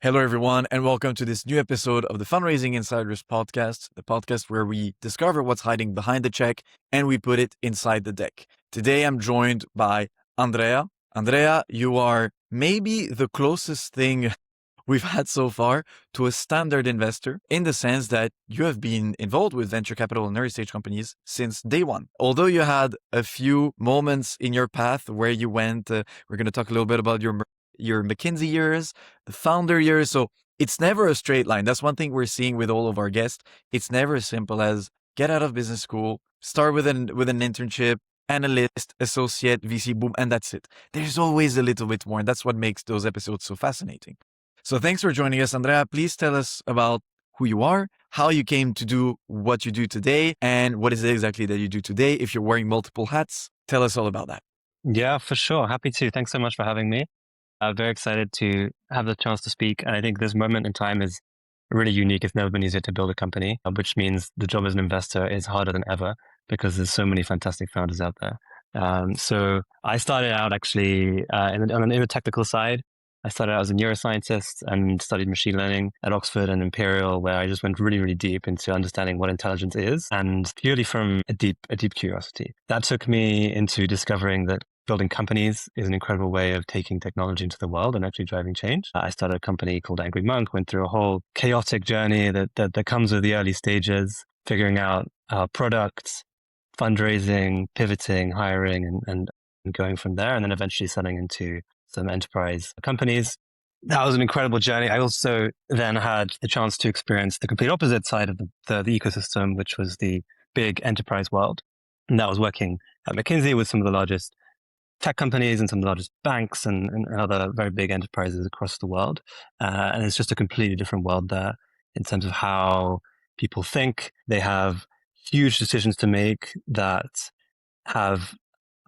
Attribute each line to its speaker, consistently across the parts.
Speaker 1: Hello, everyone, and welcome to this new episode of the Fundraising Insiders podcast, the podcast where we discover what's hiding behind the check and we put it inside the deck. Today, I'm joined by Andrea. Andrea, you are maybe the closest thing we've had so far to a standard investor in the sense that you have been involved with venture capital and early stage companies since day one. Although you had a few moments in your path where you went, we're going to talk a little bit about your McKinsey years, the founder years. So it's never a straight line. That's one thing we're seeing with all of our guests. It's never as simple as get out of business school, start with an internship, analyst, associate, VC, boom, and that's it. There's always a little bit more, and that's what makes those episodes so fascinating. So thanks for joining us, Andrea. Please tell us about who you are, how you came to do what you do today, and what is it exactly that you do today. If you're wearing multiple hats, tell us all about that.
Speaker 2: Yeah, for sure. Happy to. Thanks so much for having me. Very excited to have the chance to speak. And I think this moment in time is really unique. It's never been easier to build a company, which means the job as an investor is harder than ever because there's so many fantastic founders out there. So I started out actually in the technical side. I started out as a neuroscientist and studied machine learning at Oxford and Imperial, where I just went really, really deep into understanding what intelligence is, and purely from a deep curiosity. That took me into discovering that building companies is an incredible way of taking technology into the world and actually driving change. I started a company called Angry Monk, went through a whole chaotic journey that comes with the early stages, figuring out products, fundraising, pivoting, hiring, and going from there, and then eventually selling into some enterprise companies. That was an incredible journey. I also then had the chance to experience the complete opposite side of the ecosystem, which was the big enterprise world. And that was working at McKinsey with some of the largest tech companies and some of the largest banks and other very big enterprises across the world. And it's just a completely different world there in terms of how people think. They have huge decisions to make that have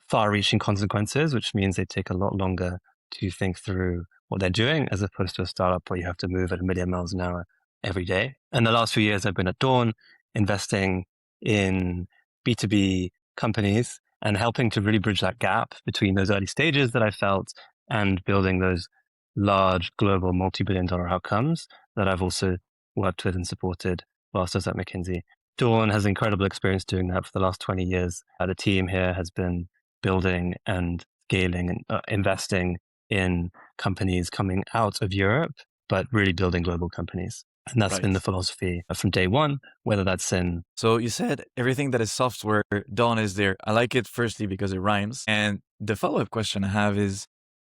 Speaker 2: far-reaching consequences, which means they take a lot longer to think through what they're doing, as opposed to a startup where you have to move at 1,000,000 miles an hour every day. And the last few years, I've been at Dawn, investing in B2B companies and helping to really bridge that gap between those early stages that I felt and building those large global multi-billion-dollar outcomes that I've also worked with and supported whilst I was at McKinsey. Dawn has incredible experience doing that for the last 20 years. The team here has been building and scaling and investing in companies coming out of Europe, but really building global companies. And that's been the philosophy from day one, whether that's in...
Speaker 1: So you said everything that is software, Dawn is there. I like it firstly because it rhymes. And the follow-up question I have is,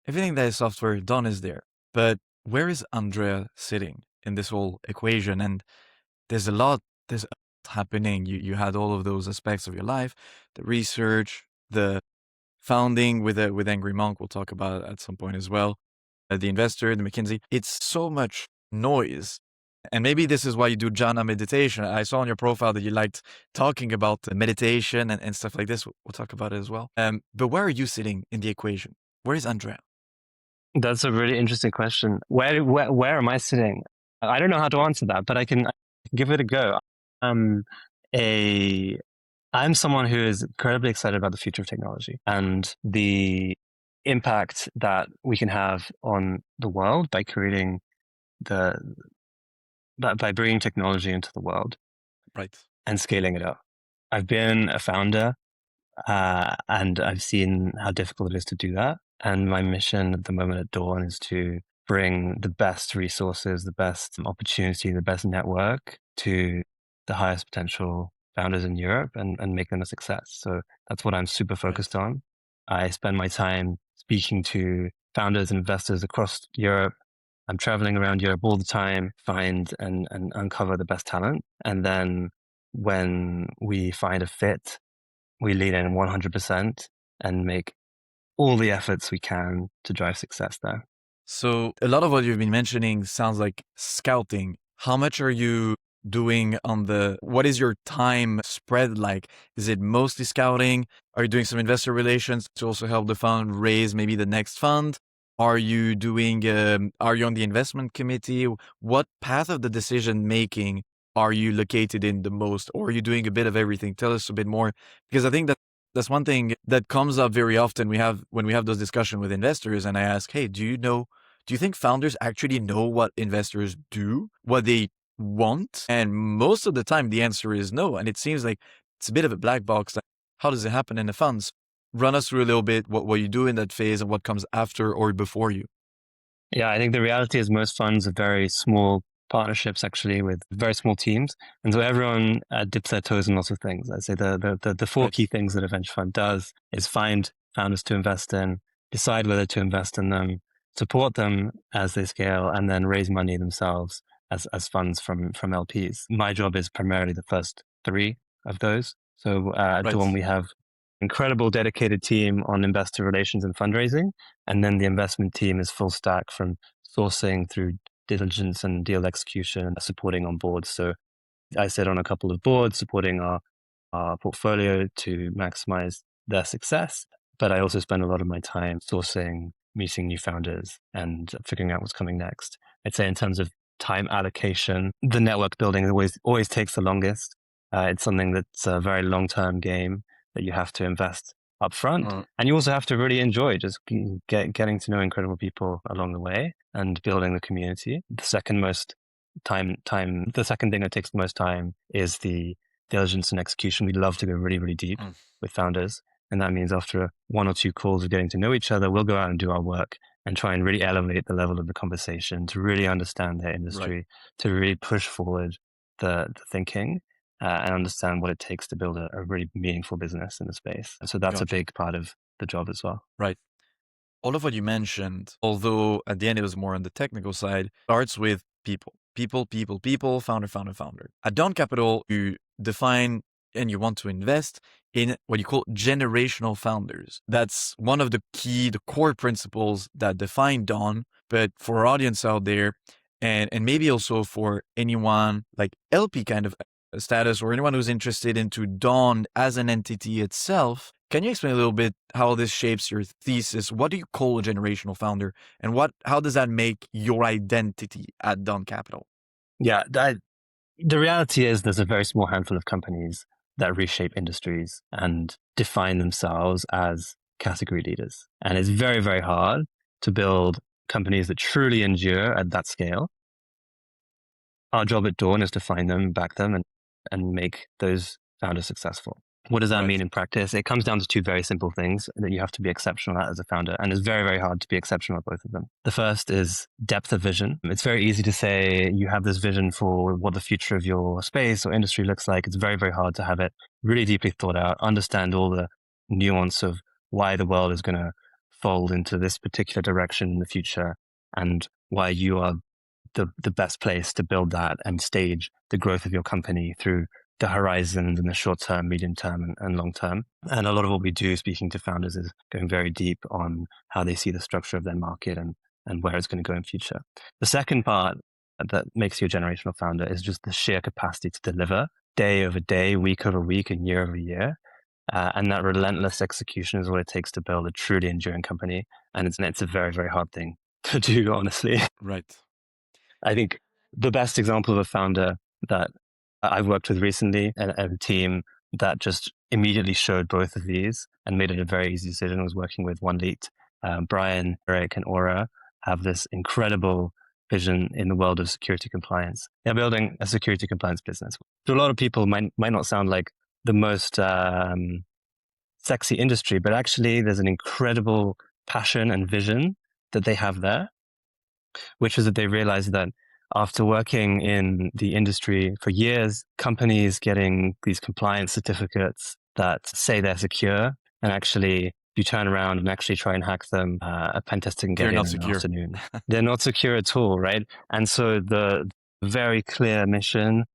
Speaker 1: everything that is software, Dawn is there. But where is Andrea sitting in this whole equation? And there's a lot happening. You had all of those aspects of your life, the research, the founding with Angry Monk, we'll talk about at some point as well, the investor, the McKinsey. It's so much noise. And maybe this is why you do jhana meditation. I saw on your profile that you liked talking about meditation and stuff like this. We'll talk about it as well. But where are you sitting in the equation? Where is Andrea?
Speaker 2: That's a really interesting question. Where am I sitting? I don't know how to answer that, but I can give it a go. I'm someone who is incredibly excited about the future of technology and the impact that we can have on the world by creating by bringing technology into the world,
Speaker 1: right,
Speaker 2: and scaling it up. I've been a founder, and I've seen how difficult it is to do that. And my mission at the moment at Dawn is to bring the best resources, the best opportunity, the best network to the highest potential founders in Europe and make them a success. So that's what I'm super focused on. I spend my time speaking to founders and investors across Europe. I'm traveling around Europe all the time, find and uncover the best talent. And then when we find a fit, we lean in 100% and make all the efforts we can to drive success there.
Speaker 1: So a lot of what you've been mentioning sounds like scouting. How much are you doing what is your time spread like? Is it mostly scouting? Are you doing some investor relations to also help the fund raise maybe the next fund? Are you on the investment committee? What path of the decision making are you located in the most? Or are you doing a bit of everything? Tell us a bit more, because I think that's one thing that comes up very often. When we have those discussions with investors and I ask, hey, do you know Do you think founders actually know what investors do, what they want? And most of the time, the answer is no. And it seems like it's a bit of a black box. Like, how does it happen in the funds? Run us through a little bit what you do in that phase and what comes after or before you.
Speaker 2: Yeah, I think the reality is most funds are very small partnerships, actually, with very small teams. And so everyone dips their toes in lots of things. I'd say the four key things that a venture fund does is find founders to invest in, decide whether to invest in them, support them as they scale, and then raise money themselves as funds from LPs. My job is primarily the first three of those. So at Dawn, we have incredible dedicated team on investor relations and fundraising. And then the investment team is full stack from sourcing through diligence and deal execution and supporting on boards. So I sit on a couple of boards supporting our portfolio to maximize their success. But I also spend a lot of my time sourcing, meeting new founders and figuring out what's coming next. I'd say in terms of time allocation, the network building always takes the longest. It's something that's a very long-term game that you have to invest upfront. And you also have to really enjoy just getting to know incredible people along the way and building the community. The second thing that takes the most time is the diligence and execution. We love to go really, really deep with founders. And that means after one or two calls of getting to know each other, we'll go out and do our work and try and really elevate the level of the conversation to really understand their industry, to really push forward the thinking. And understand what it takes to build a really meaningful business in the space. And so that's a big part of the job as well.
Speaker 1: Right. All of what you mentioned, although at the end it was more on the technical side, starts with people. People, founder. At Dawn Capital, you define and you want to invest in what you call generational founders. That's one of the core principles that define Dawn. But for our audience out there, and maybe also for anyone like LP kind of status or anyone who's interested into Dawn as an entity itself, can you explain a little bit how this shapes your thesis? What do you call a generational founder, and how does that make your identity at Dawn Capital?
Speaker 2: Yeah, the reality is there's a very small handful of companies that reshape industries and define themselves as category leaders. And it's very, very hard to build companies that truly endure at that scale. Our job at Dawn is to find them, back them, and make those founders successful. What does that mean in practice? It comes down to two very simple things that you have to be exceptional at as a founder. And it's very, very hard to be exceptional at both of them. The first is depth of vision. It's very easy to say you have this vision for what the future of your space or industry looks like. It's very, very hard to have it really deeply thought out, understand all the nuance of why the world is going to fold into this particular direction in the future and why you are the best place to build that and stage the growth of your company through the horizons in the short term, medium term, and long term. And a lot of what we do speaking to founders is going very deep on how they see the structure of their market and where it's going to go in future. The second part that makes you a generational founder is just the sheer capacity to deliver day over day, week over week, and year over year. And that relentless execution is what it takes to build a truly enduring company. And it's a very, very hard thing to do, honestly.
Speaker 1: Right.
Speaker 2: I think the best example of a founder that I've worked with recently and a team that just immediately showed both of these and made it a very easy decision was working with Oneleet. Brian, Eric, and Aura have this incredible vision in the world of security compliance. They're building a security compliance business. To a lot of people, might not sound like the most sexy industry, but actually there's an incredible passion and vision that they have there, which is that they realize that after working in the industry for years, companies getting these compliance certificates that say they're secure, and actually you turn around and actually try and hack them, a pen tester can get in an afternoon. They're not secure at all, right? And so the very clear mission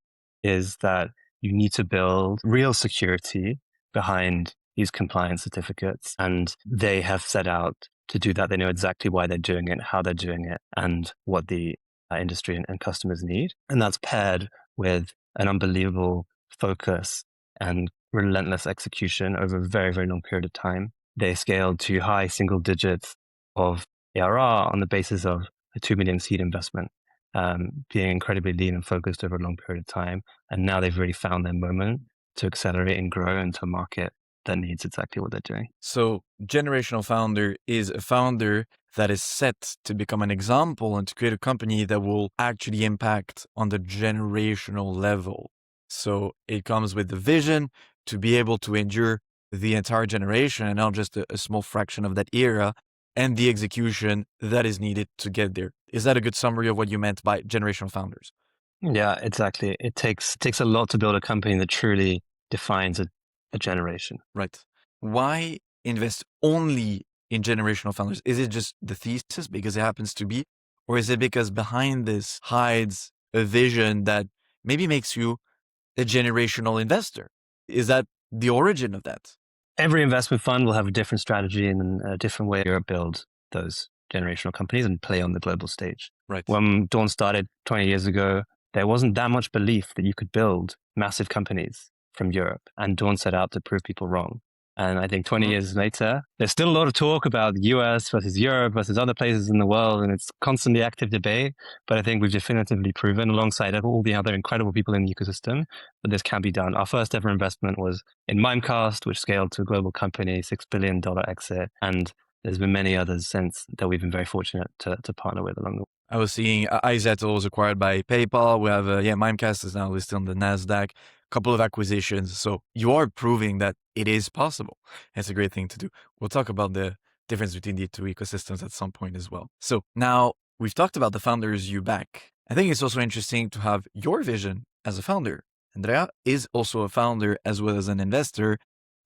Speaker 2: is that you need to build real security behind these compliance certificates. And they have set out to do that. They know exactly why they're doing it, how they're doing it, and what the industry and customers need. And that's paired with an unbelievable focus and relentless execution over a very, very long period of time. They scaled to high single digits of ARR on the basis of a 2 million seed investment, being incredibly lean and focused over a long period of time. And now they've really found their moment to accelerate and grow into a market that needs exactly what they're doing.
Speaker 1: So generational founder is a founder that is set to become an example and to create a company that will actually impact on the generational level. So it comes with the vision to be able to endure the entire generation and not just a small fraction of that era, and the execution that is needed to get there. Is that a good summary of what you meant by generational founders?
Speaker 2: Yeah, exactly. It takes a lot to build a company that truly defines a generation.
Speaker 1: Right. Why invest only in generational founders? Is it just the thesis because it happens to be? Or is it because behind this hides a vision that maybe makes you a generational investor? Is that the origin of that?
Speaker 2: Every investment fund will have a different strategy and a different way to build those generational companies and play on the global stage.
Speaker 1: Right.
Speaker 2: When Dawn started 20 years ago, there wasn't that much belief that you could build massive companies from Europe. And Dawn set out to prove people wrong. And I think 20 years later, there's still a lot of talk about the US versus Europe versus other places in the world. And it's constantly active debate. But I think we've definitively proven, alongside all the other incredible people in the ecosystem, that this can be done. Our first ever investment was in Mimecast, which scaled to a global company, $6 billion exit. And there's been many others since that we've been very fortunate to partner with along the way.
Speaker 1: I was seeing iZettle was acquired by PayPal. We have, Mimecast is now listed on the NASDAQ. Couple of acquisitions. So you are proving that it is possible. It's a great thing to do. We'll talk about the difference between the two ecosystems at some point as well. So now we've talked about the founders you back. I think it's also interesting to have your vision as a founder. Andrea is also a founder as well as an investor.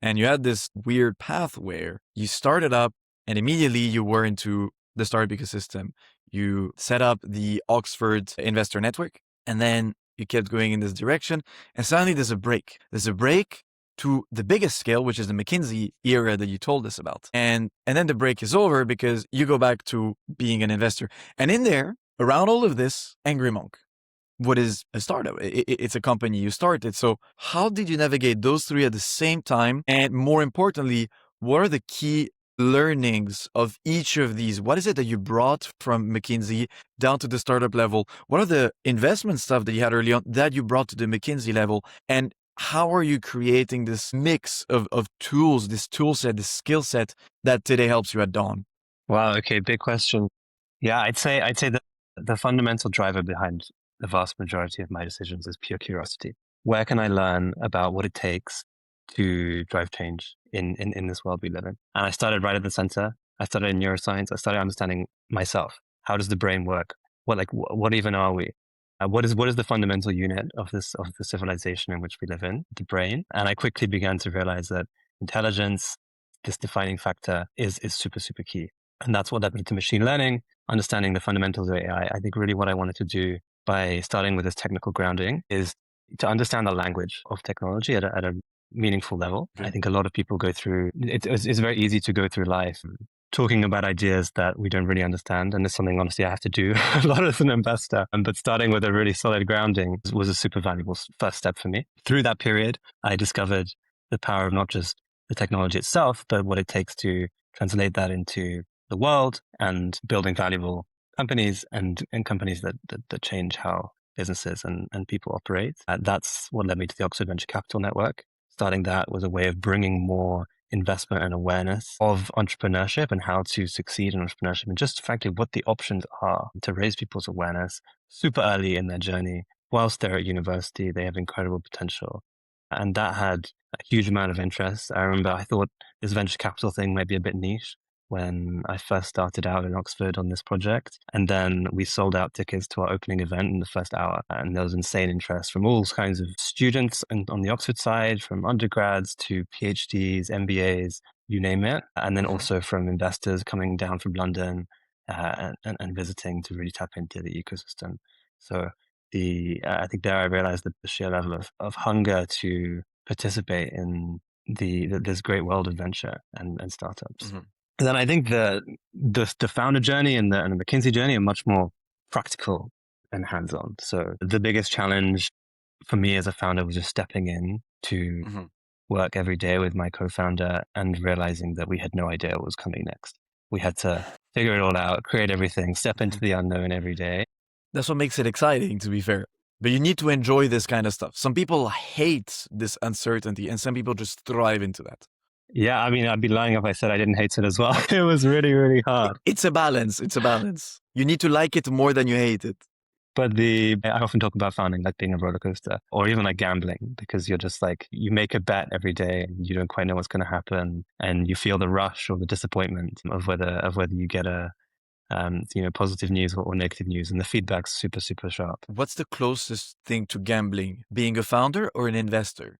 Speaker 1: And you had this weird path where you started up and immediately you were into the startup ecosystem. You set up the Oxford Investor Network, and then you kept going in this direction. And suddenly there's a break. There's a break to the biggest scale, which is the McKinsey era that you told us about. And then the break is over because you go back to being an investor. And in there, around all of this, Angry Monk. What is a startup? It's a company you started. So how did you navigate those three at the same time? And more importantly, what are the key learnings of each of these? What is it that you brought from McKinsey down to the startup level? What are the investment stuff that you had early on that you brought to the McKinsey level? And how are you creating this mix of tools, this tool set, this skill set that today helps you at Dawn?
Speaker 2: Wow. Okay. Big question. Yeah, I'd say that the fundamental driver behind the vast majority of my decisions is pure curiosity. Where can I learn about what it takes to drive change in this world we live in? And I started right at the center. I started in neuroscience. I started understanding myself. How does the brain work? What even are we? What is the fundamental unit of the civilization in which we live in? The brain. And I quickly began to realize that intelligence, this defining factor, is super, super key. And that's what led me to machine learning, understanding the fundamentals of AI. I think really what I wanted to do by starting with this technical grounding is to understand the language of technology at a meaningful level.
Speaker 1: Okay.
Speaker 2: I think a lot of people go through, it's very easy to go through life talking about ideas that we don't really understand. And it's something, honestly, I have to do a lot as an investor. But starting with a really solid grounding was a super valuable first step for me. Through that period, I discovered the power of not just the technology itself, but what it takes to translate that into the world and building valuable companies and companies that change how businesses and people operate. That's what led me to the Oxford Venture Capital Network. Starting that was a way of bringing more investment and awareness of entrepreneurship and how to succeed in entrepreneurship, and just frankly what the options are to raise people's awareness super early in their journey. Whilst they're at university, they have incredible potential. And that had a huge amount of interest. I remember I thought this venture capital thing might be a bit niche when I first started out in Oxford on this project. And then we sold out tickets to our opening event in the first hour. And there was insane interest from all kinds of students and on the Oxford side, from undergrads to PhDs, MBAs, you name it. And then also from investors coming down from London and visiting to really tap into the ecosystem. So I think there I realized the sheer level of hunger to participate in this great world of venture and startups.
Speaker 1: Mm-hmm.
Speaker 2: And then I think the founder journey and the McKinsey journey are much more practical and hands-on. So the biggest challenge for me as a founder was just stepping in to work every day with my co-founder and realizing that we had no idea what was coming next. We had to figure it all out, create everything, step into the unknown every day.
Speaker 1: That's what makes it exciting, to be fair. But you need to enjoy this kind of stuff. Some people hate this uncertainty and some people just thrive into that.
Speaker 2: Yeah, I mean, I'd be lying if I said I didn't hate it as well. It was really, really hard.
Speaker 1: It's a balance. It's a balance. You need to like it more than you hate it.
Speaker 2: But I often talk about founding like being a roller coaster or even like gambling, because you're just like, you make a bet every day and you don't quite know what's going to happen. And you feel the rush or the disappointment of whether you get positive news or negative news. And the feedback's super, super sharp.
Speaker 1: What's the closest thing to gambling? Being a founder or an investor?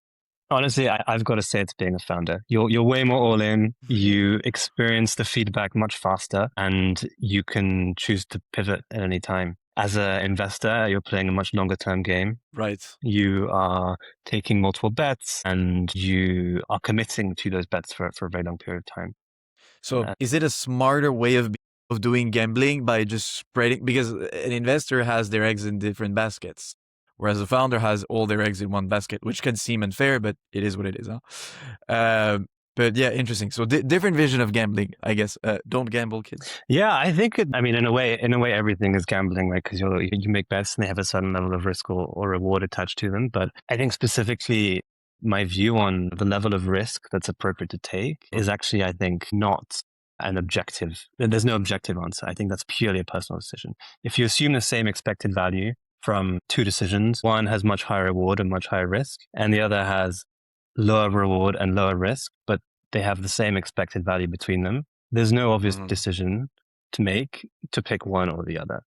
Speaker 2: Honestly, I've got to say it's being a founder. You're way more all in. You experience the feedback much faster, and you can choose to pivot at any time. As an investor, you're playing a much longer term game.
Speaker 1: Right.
Speaker 2: You are taking multiple bets, and you are committing to those bets for a very long period of time.
Speaker 1: So is it a smarter way of doing gambling by just spreading? Because an investor has their eggs in different baskets, whereas a founder has all their eggs in one basket, which can seem unfair, but it is what it is. Huh? But yeah, interesting. So different vision of gambling, I guess. Don't gamble, kids.
Speaker 2: Yeah, I think in a way, everything is gambling, right? Because you make bets and they have a certain level of risk or reward attached to them. But I think specifically my view on the level of risk that's appropriate to take is actually, I think, not an objective. There's no objective answer. I think that's purely a personal decision. If you assume the same expected value from two decisions, one has much higher reward and much higher risk, and the other has lower reward and lower risk, but they have the same expected value between them. There's no obvious decision to make to pick one or the other.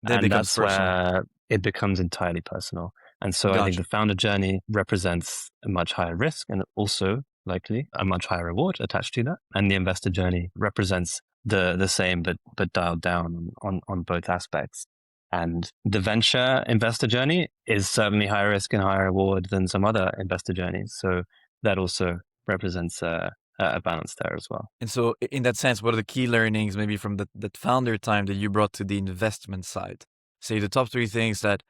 Speaker 2: And that's personal. Where it becomes entirely personal. And so I think the founder journey represents a much higher risk and also likely a much higher reward attached to that. And the investor journey represents the same, but dialed down on both aspects. And the venture investor journey is certainly higher risk and higher reward than some other investor journeys. So that also represents a balance there as well. And
Speaker 1: so in that sense, what are the key learnings maybe from that founder time that you brought to the investment side? Say the top 3 things that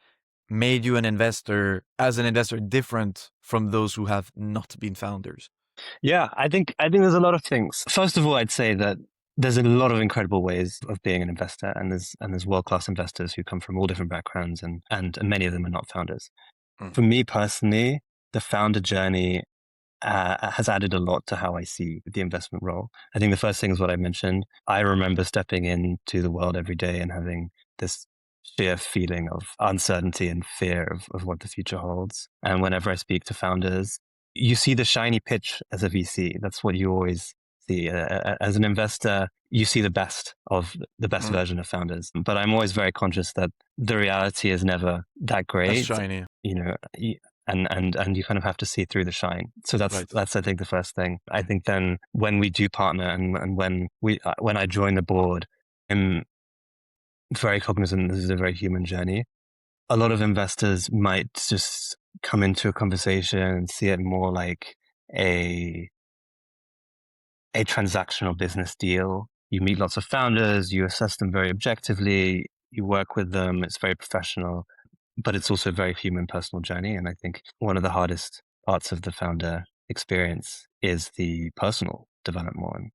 Speaker 1: made you an investor different from those who have not been founders.
Speaker 2: Yeah, I think there's a lot of things. First of all, I'd say that there's a lot of incredible ways of being an investor, and there's world-class investors who come from all different backgrounds, and many of them are not founders. For me personally, the founder journey has added a lot to how I see the investment role. I think the first thing is what I mentioned. I remember stepping into the world every day and having this sheer feeling of uncertainty and fear of what the future holds. And whenever I speak to founders, you see the shiny pitch as a VC. That's what you always see. As an investor, you see the best version of founders. But I'm always very conscious that the reality is never that great.
Speaker 1: That's shiny.
Speaker 2: And you kind of have to see through the shine. So that's I think the first thing. I think then when we do partner and when I join the board, I'm very cognizant this is a very human journey. A lot of investors might just come into a conversation and see it more like a transactional business deal. You meet lots of founders, you assess them very objectively, you work with them, it's very professional. But it's also a very human, personal journey. And I think one of the hardest parts of the founder experience is the personal development one,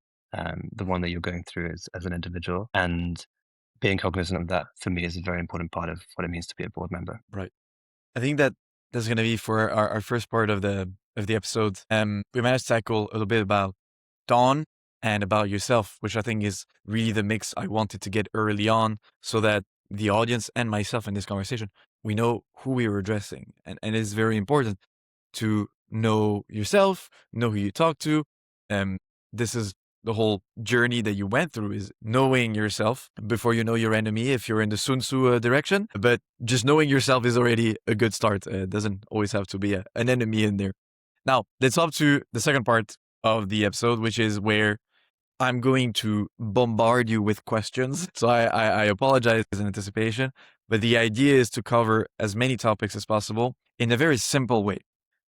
Speaker 2: the one that you're going through as an individual. And being cognizant of that, for me, is a very important part of what it means to be a board member.
Speaker 1: Right. I think that's going to be for our first part of the episode. We managed to tackle a little bit about Dawn and about yourself, which I think is really the mix I wanted to get early on so that the audience and myself in this conversation, we know who we were addressing. And it's very important to know yourself, know who you talk to. This is the whole journey that you went through, is knowing yourself before you know your enemy, if you're in the Sun Tzu direction. But just knowing yourself is already a good start. It doesn't always have to be an enemy in there. Now, let's hop to the second part of the episode, which is where I'm going to bombard you with questions. So I apologize in anticipation, but the idea is to cover as many topics as possible in a very simple way.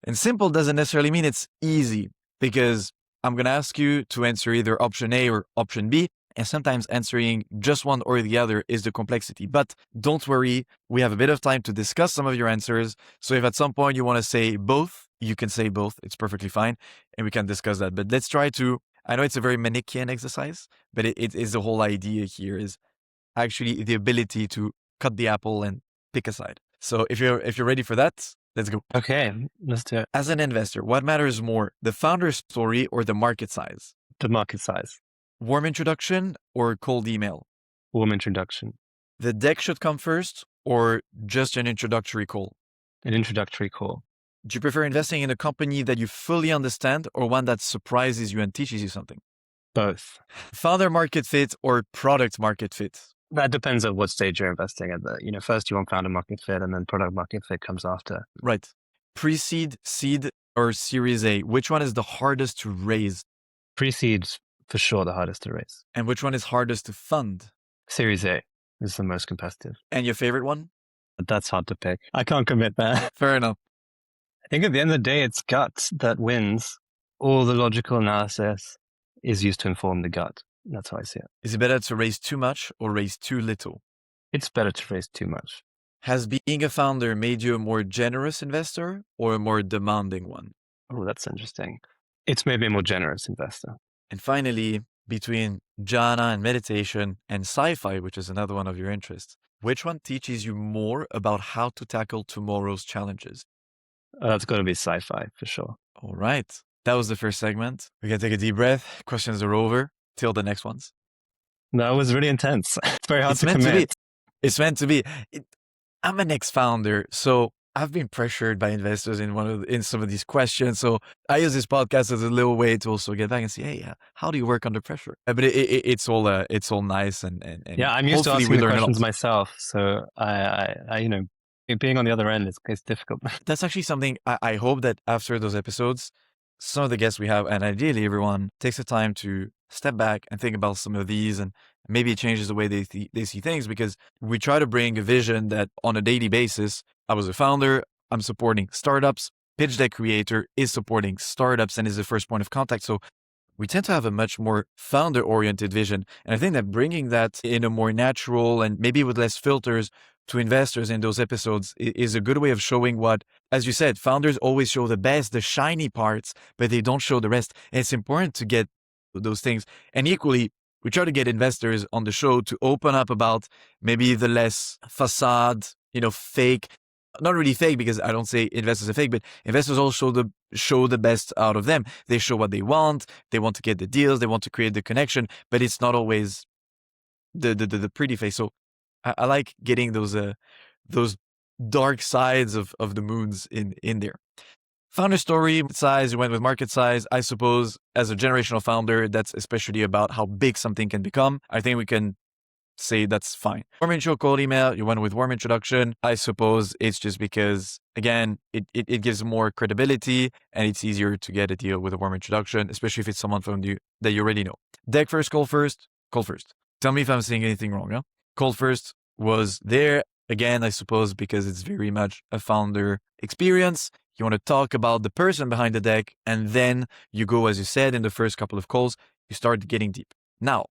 Speaker 1: And simple doesn't necessarily mean it's easy, because I'm going to ask you to answer either option A or option B, and sometimes answering just one or the other is the complexity. But don't worry, we have a bit of time to discuss some of your answers. So if at some point you want to say both, you can say both. It's perfectly fine, and we can discuss that. But let's try to, I know it's a very Manichean exercise, but it is the whole idea here is actually the ability to cut the apple and pick a side. So if you're ready for that, Let's go.
Speaker 2: Okay, let's do it.
Speaker 1: As an investor, what matters more, the founder's story or the market size?
Speaker 2: The market size.
Speaker 1: Warm introduction or cold email?
Speaker 2: Warm introduction.
Speaker 1: The deck should come first or just an introductory call?
Speaker 2: An introductory call.
Speaker 1: Do you prefer investing in a company that you fully understand or one that surprises you and teaches you something?
Speaker 2: Both.
Speaker 1: Founder market fit or product market fit?
Speaker 2: That depends on what stage you're investing at. First you want founder market fit and then product market fit comes after.
Speaker 1: Right. Pre-seed, seed, or Series A, which one is the hardest to raise?
Speaker 2: Pre-seed's for sure the hardest to raise.
Speaker 1: And which one is hardest to fund?
Speaker 2: Series A is the most competitive.
Speaker 1: And your favorite one?
Speaker 2: That's hard to pick. I can't commit there.
Speaker 1: Fair enough.
Speaker 2: I think at the end of the day, it's gut that wins. All the logical analysis is used to inform the gut. That's how I see it.
Speaker 1: Is it better to raise too much or raise too little?
Speaker 2: It's better to raise too much.
Speaker 1: Has being a founder made you a more generous investor or a more demanding one?
Speaker 2: Oh, that's interesting. It's made me a more generous investor.
Speaker 1: And finally, between jhana and meditation and sci-fi, which is another one of your interests, which one teaches you more about how to tackle tomorrow's challenges?
Speaker 2: That's got to be sci-fi for sure.
Speaker 1: All right. That was the first segment. We can take a deep breath. Questions are over. Till the next ones.
Speaker 2: That was really intense. It's very hard
Speaker 1: It's
Speaker 2: to
Speaker 1: meant
Speaker 2: commit.
Speaker 1: to be. It's meant to be. I'm an ex-founder, so I've been pressured by investors in some of these questions. So I use this podcast as a little way to also get back and say, hey, how do you work under pressure? But it's all nice and
Speaker 2: yeah, I'm used to
Speaker 1: hopefully
Speaker 2: asking
Speaker 1: we
Speaker 2: the
Speaker 1: learn a lot.
Speaker 2: questions myself. So I being on the other end is difficult.
Speaker 1: That's actually something I hope that after those episodes, some of the guests we have, and ideally everyone, takes the time to step back and think about some of these, and maybe it changes the way they see things, because we try to bring a vision that on a daily basis, I was a founder, I'm supporting startups, Pitch Deck Creator is supporting startups and is the first point of contact. So we tend to have a much more founder-oriented vision. And I think that bringing that in a more natural and maybe with less filters to investors in those episodes is a good way of showing what, as you said, founders always show the best, the shiny parts, but they don't show the rest. And it's important to get those things. And equally, we try to get investors on the show to open up about maybe the less facade, fake, not really fake because I don't say investors are fake, but investors also show the best out of them. They show what they want to get the deals, they want to create the connection, but it's not always the pretty face. So I like getting those dark sides of the moons in there. Founder story size, you went with market size. I suppose as a generational founder, that's especially about how big something can become. I think we can say that's fine. Warm intro, cold email, you went with warm introduction. I suppose it's just because, again, it gives more credibility and it's easier to get a deal with a warm introduction, especially if it's someone from you that you already know. Deck first, call first, call first. Tell me if I'm saying anything wrong, huh? Call first was there, again, I suppose, because it's very much a founder experience. You want to talk about the person behind the deck, and then you go, as you said, in the first couple of calls, you start getting deep. Now,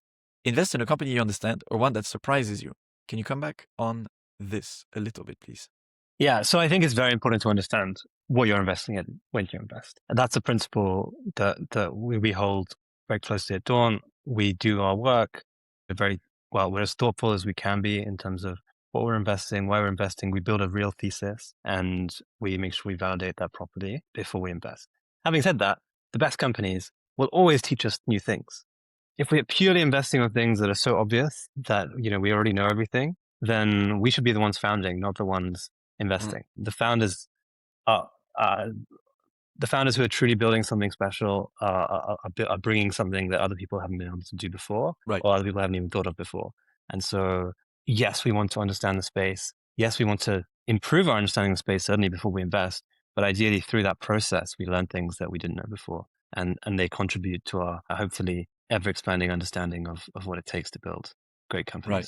Speaker 1: invest in a company you understand or one that surprises you. Can you come back on this a little bit, please?
Speaker 2: Yeah, so I think it's very important to understand what you're investing in when you invest. And that's a principle that we hold very closely at Dawn. We do our work. We're as thoughtful as we can be in terms of what we're investing, why we're investing. We build a real thesis and we make sure we validate that properly before we invest. Having said that, the best companies will always teach us new things. If we're purely investing on things that are so obvious that, we already know everything, then we should be the ones founding, not the ones investing. The founders who are truly building something special are bringing something that other people haven't been able to do before,
Speaker 1: right,
Speaker 2: or other people haven't even thought of before. And so, yes, we want to understand the space. Yes, we want to improve our understanding of the space, certainly before we invest. But ideally, through that process, we learn things that we didn't know before. And they contribute to our, hopefully, ever-expanding understanding of what it takes to build great companies.
Speaker 1: Right.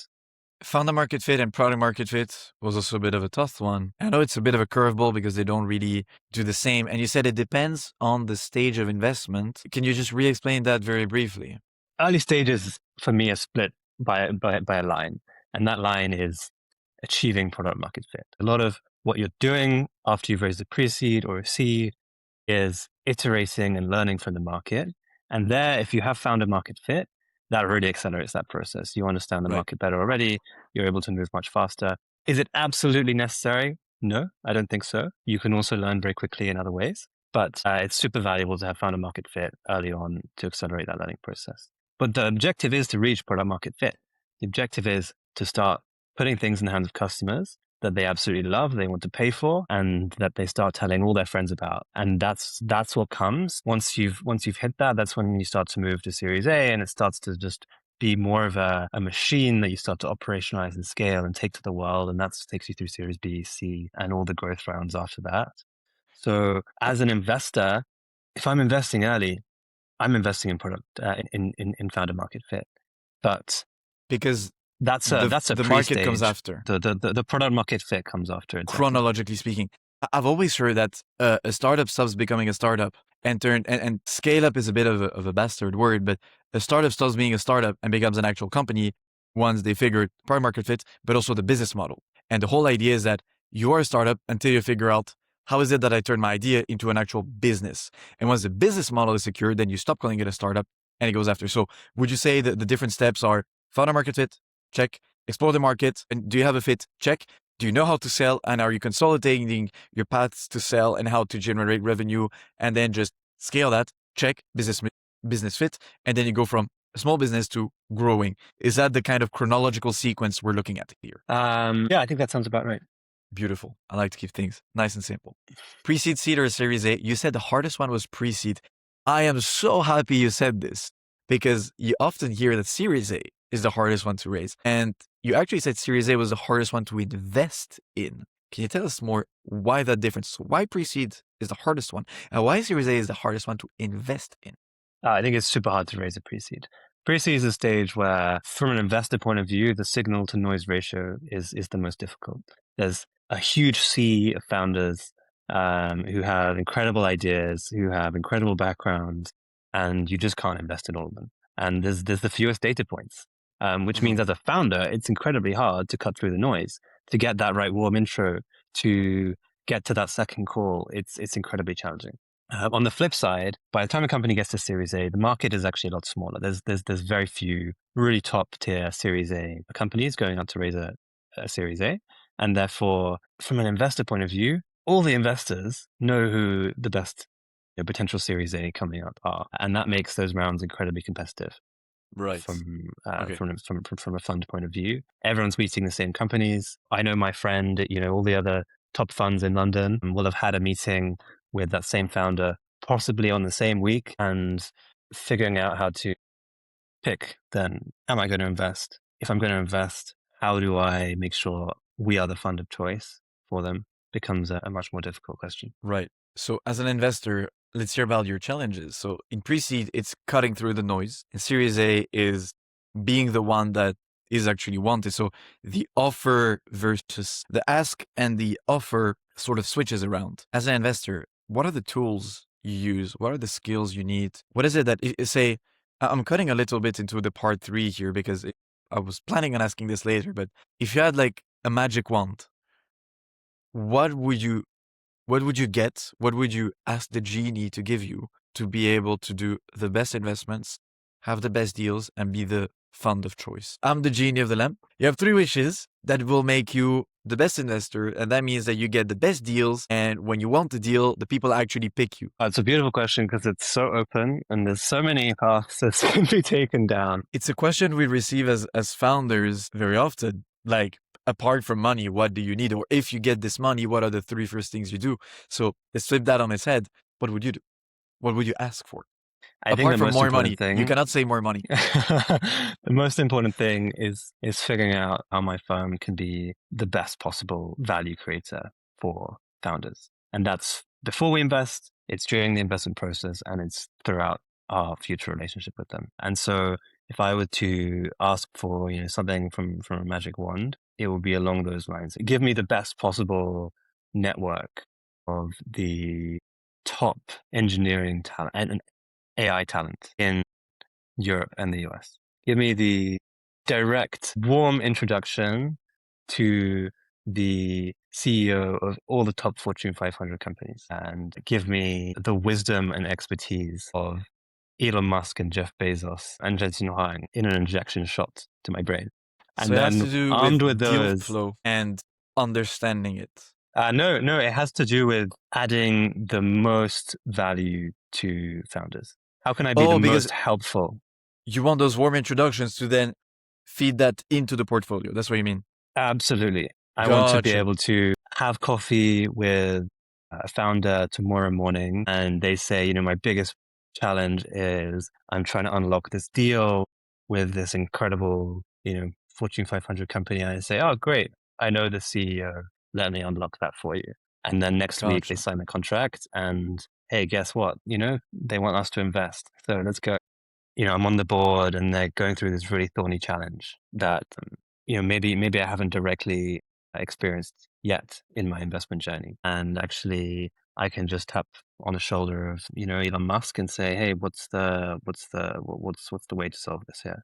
Speaker 1: Founder market fit and product market fit was also a bit of a tough one. I know it's a bit of a curveball because they don't really do the same. And you said it depends on the stage of investment. Can you just re-explain that very briefly?
Speaker 2: Early stages, for me, are split by a line. And that line is achieving product market fit. A lot of what you're doing after you've raised a pre-seed or a seed is iterating and learning from the market. And there, if you have found a market fit, that really accelerates that process. You understand the market better already. You're able to move much faster. Is it absolutely necessary? No, I don't think so. You can also learn very quickly in other ways, but it's super valuable to have found a market fit early on to accelerate that learning process. But the objective is to reach product market fit. The objective is to start putting things in the hands of customers that they absolutely love, they want to pay for, and that they start telling all their friends about. And that's what comes once you've hit that. That's when you start to move to Series A, and it starts to just be more of a machine that you start to operationalize and scale and take to the world. And that takes you through Series B, C, and all the growth rounds after that. So as an investor, if I'm investing early, I'm investing in product, in founder market fit. But
Speaker 1: because
Speaker 2: that's a
Speaker 1: the market comes after.
Speaker 2: The product market fit comes after. Exactly.
Speaker 1: Chronologically speaking, I've always heard that a startup stops becoming a startup and scale up is a bit of a bastard word, but a startup stops being a startup and becomes an actual company once they figure product market fit, but also the business model. And the whole idea is that you are a startup until you figure out how is it that I turn my idea into an actual business. And once the business model is secured, then you stop calling it a startup and it goes after. So would you say that the different steps are founder market fit? Check. Explore the market. And do you have a fit? Check. Do you know how to sell? And are you consolidating your paths to sell and how to generate revenue? And then just scale that. Check. Business fit. And then you go from a small business to growing. Is that the kind of chronological sequence we're looking at here?
Speaker 2: Yeah, I think that sounds about right.
Speaker 1: Beautiful. I like to keep things nice and simple. Pre-seed, seed, or Series A? You said the hardest one was pre-seed. I am so happy you said this because you often hear that Series A is the hardest one to raise. And you actually said Series A was the hardest one to invest in. Can you tell us more why that difference? Why pre-seed is the hardest one and why Series A is the hardest one to invest in?
Speaker 2: I think it's super hard to raise a pre-seed. Pre-seed is a stage where, from an investor point of view, the signal to noise ratio is the most difficult. There's a huge sea of founders who have incredible ideas, who have incredible backgrounds, and you just can't invest in all of them. And there's the fewest data points, which means as a founder, it's incredibly hard to cut through the noise, to get that right warm intro, to get to that second call. It's incredibly challenging. On the flip side, by the time a company gets to Series A, the market is actually a lot smaller. There's very few really top tier Series A companies going out to raise a Series A. And therefore, from an investor point of view, all the investors know who the best potential Series A coming up are. And that makes those rounds incredibly competitive.
Speaker 1: Right.
Speaker 2: From a fund point of view. Everyone's meeting the same companies. I know my friend, all the other top funds in London will have had a meeting with that same founder, possibly on the same week, and figuring out how to pick, then, am I going to invest? If I'm going to invest, how do I make sure we are the fund of choice for them? Becomes a much more difficult question.
Speaker 1: Right. So as an investor, let's hear about your challenges. So in pre-seed, it's cutting through the noise. And Series A is being the one that is actually wanted. So the offer versus the ask and the offer sort of switches around. As an investor, what are the tools you use? What are the skills you need? What is it that, say, I'm cutting a little bit into the part 3 here because I was planning on asking this later, but if you had like a magic wand, what would you get? What would you ask the genie to give you to be able to do the best investments, have the best deals, and be the fund of choice? I'm the genie of the lamp. You have 3 wishes that will make you the best investor, and that means that you get the best deals, and when you want the deal, the people actually pick you.
Speaker 2: It's a beautiful question because it's so open, and there's so many paths that can be taken down.
Speaker 1: It's a question we receive as founders very often, like, apart from money, what do you need? Or if you get this money, what are the 3 first things you do? So let's flip that on its head. What would you do? What would you ask for? Apart from more money, you cannot say more money.
Speaker 2: The most important thing is figuring out how my firm can be the best possible value creator for founders. And that's before we invest, it's during the investment process, and it's throughout our future relationship with them. And so if I were to ask for something from a magic wand, it would be along those lines. Give me the best possible network of the top engineering talent and AI talent in Europe and the US. Give me the direct, warm introduction to the CEO of all the top Fortune 500 companies, and give me the wisdom and expertise of Elon Musk and Jeff Bezos and Jensen Huang in an injection shot to my brain.
Speaker 1: And so then, it has to do armed with deal flow and understanding it.
Speaker 2: No, it has to do with adding the most value to founders. How can I be the
Speaker 1: Oh, because
Speaker 2: most helpful?
Speaker 1: you want those warm introductions to then feed that into the portfolio. That's what you mean.
Speaker 2: Absolutely. I want to be
Speaker 1: Gotcha.
Speaker 2: able to have coffee with a founder tomorrow morning and they say, my biggest challenge is I'm trying to unlock this deal with this incredible, Fortune 500 company. And I say, oh, great. I know the CEO. Let me unlock that for you. And then next week they
Speaker 1: Gotcha.
Speaker 2: sign the contract and hey, guess what? They want us to invest. So let's go. I'm on the board and they're going through this really thorny challenge that, maybe I haven't directly experienced yet in my investment journey. And actually I can just tap on the shoulder of, Elon Musk and say, hey, what's the way to solve this here?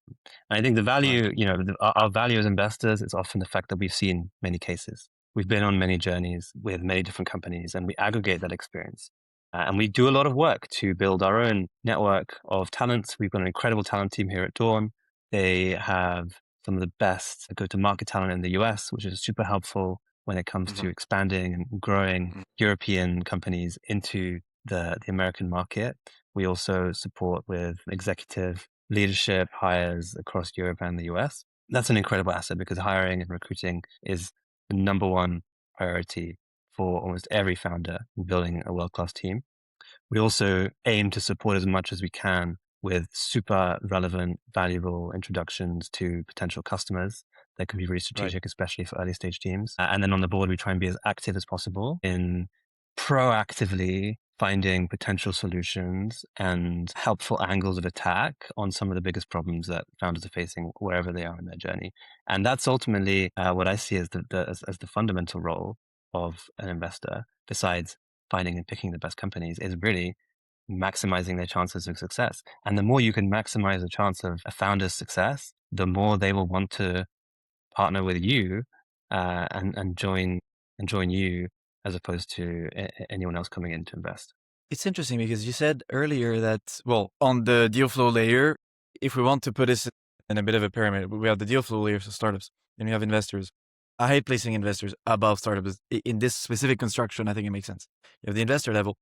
Speaker 2: And I think the
Speaker 1: Right.
Speaker 2: value, our value as investors is often the fact that we've seen many cases. We've been on many journeys with many different companies and we aggregate that experience. And we do a lot of work to build our own network of talents. We've got an incredible talent team here at Dawn. They have some of the best go-to-market talent in the US, which is super helpful when it comes
Speaker 1: Mhm.
Speaker 2: to expanding and growing
Speaker 1: Mhm.
Speaker 2: European companies into the American market. We also support with executive leadership hires across Europe and the US. That's an incredible asset because hiring and recruiting is the number one priority for almost every founder building a world-class team. We also aim to support as much as we can with super relevant, valuable introductions to potential customers that can be really
Speaker 1: Right.
Speaker 2: strategic, especially for early stage teams. And then on the board, we try and be as active as possible in proactively finding potential solutions and helpful angles of attack on some of the biggest problems that founders are facing wherever they are in their journey. And that's ultimately what I see as as the fundamental role of an investor, besides finding and picking the best companies, is really maximizing their chances of success. And the more you can maximize the chance of a founder's success, the more they will want to partner with you and join you as opposed to anyone else coming in to invest.
Speaker 1: It's interesting because you said earlier that, well, on the deal flow layer, if we want to put this in a bit of a pyramid, we have the deal flow layer for startups, then we have investors. I hate placing investors above startups. In this specific construction, I think it makes sense. You have the investor level,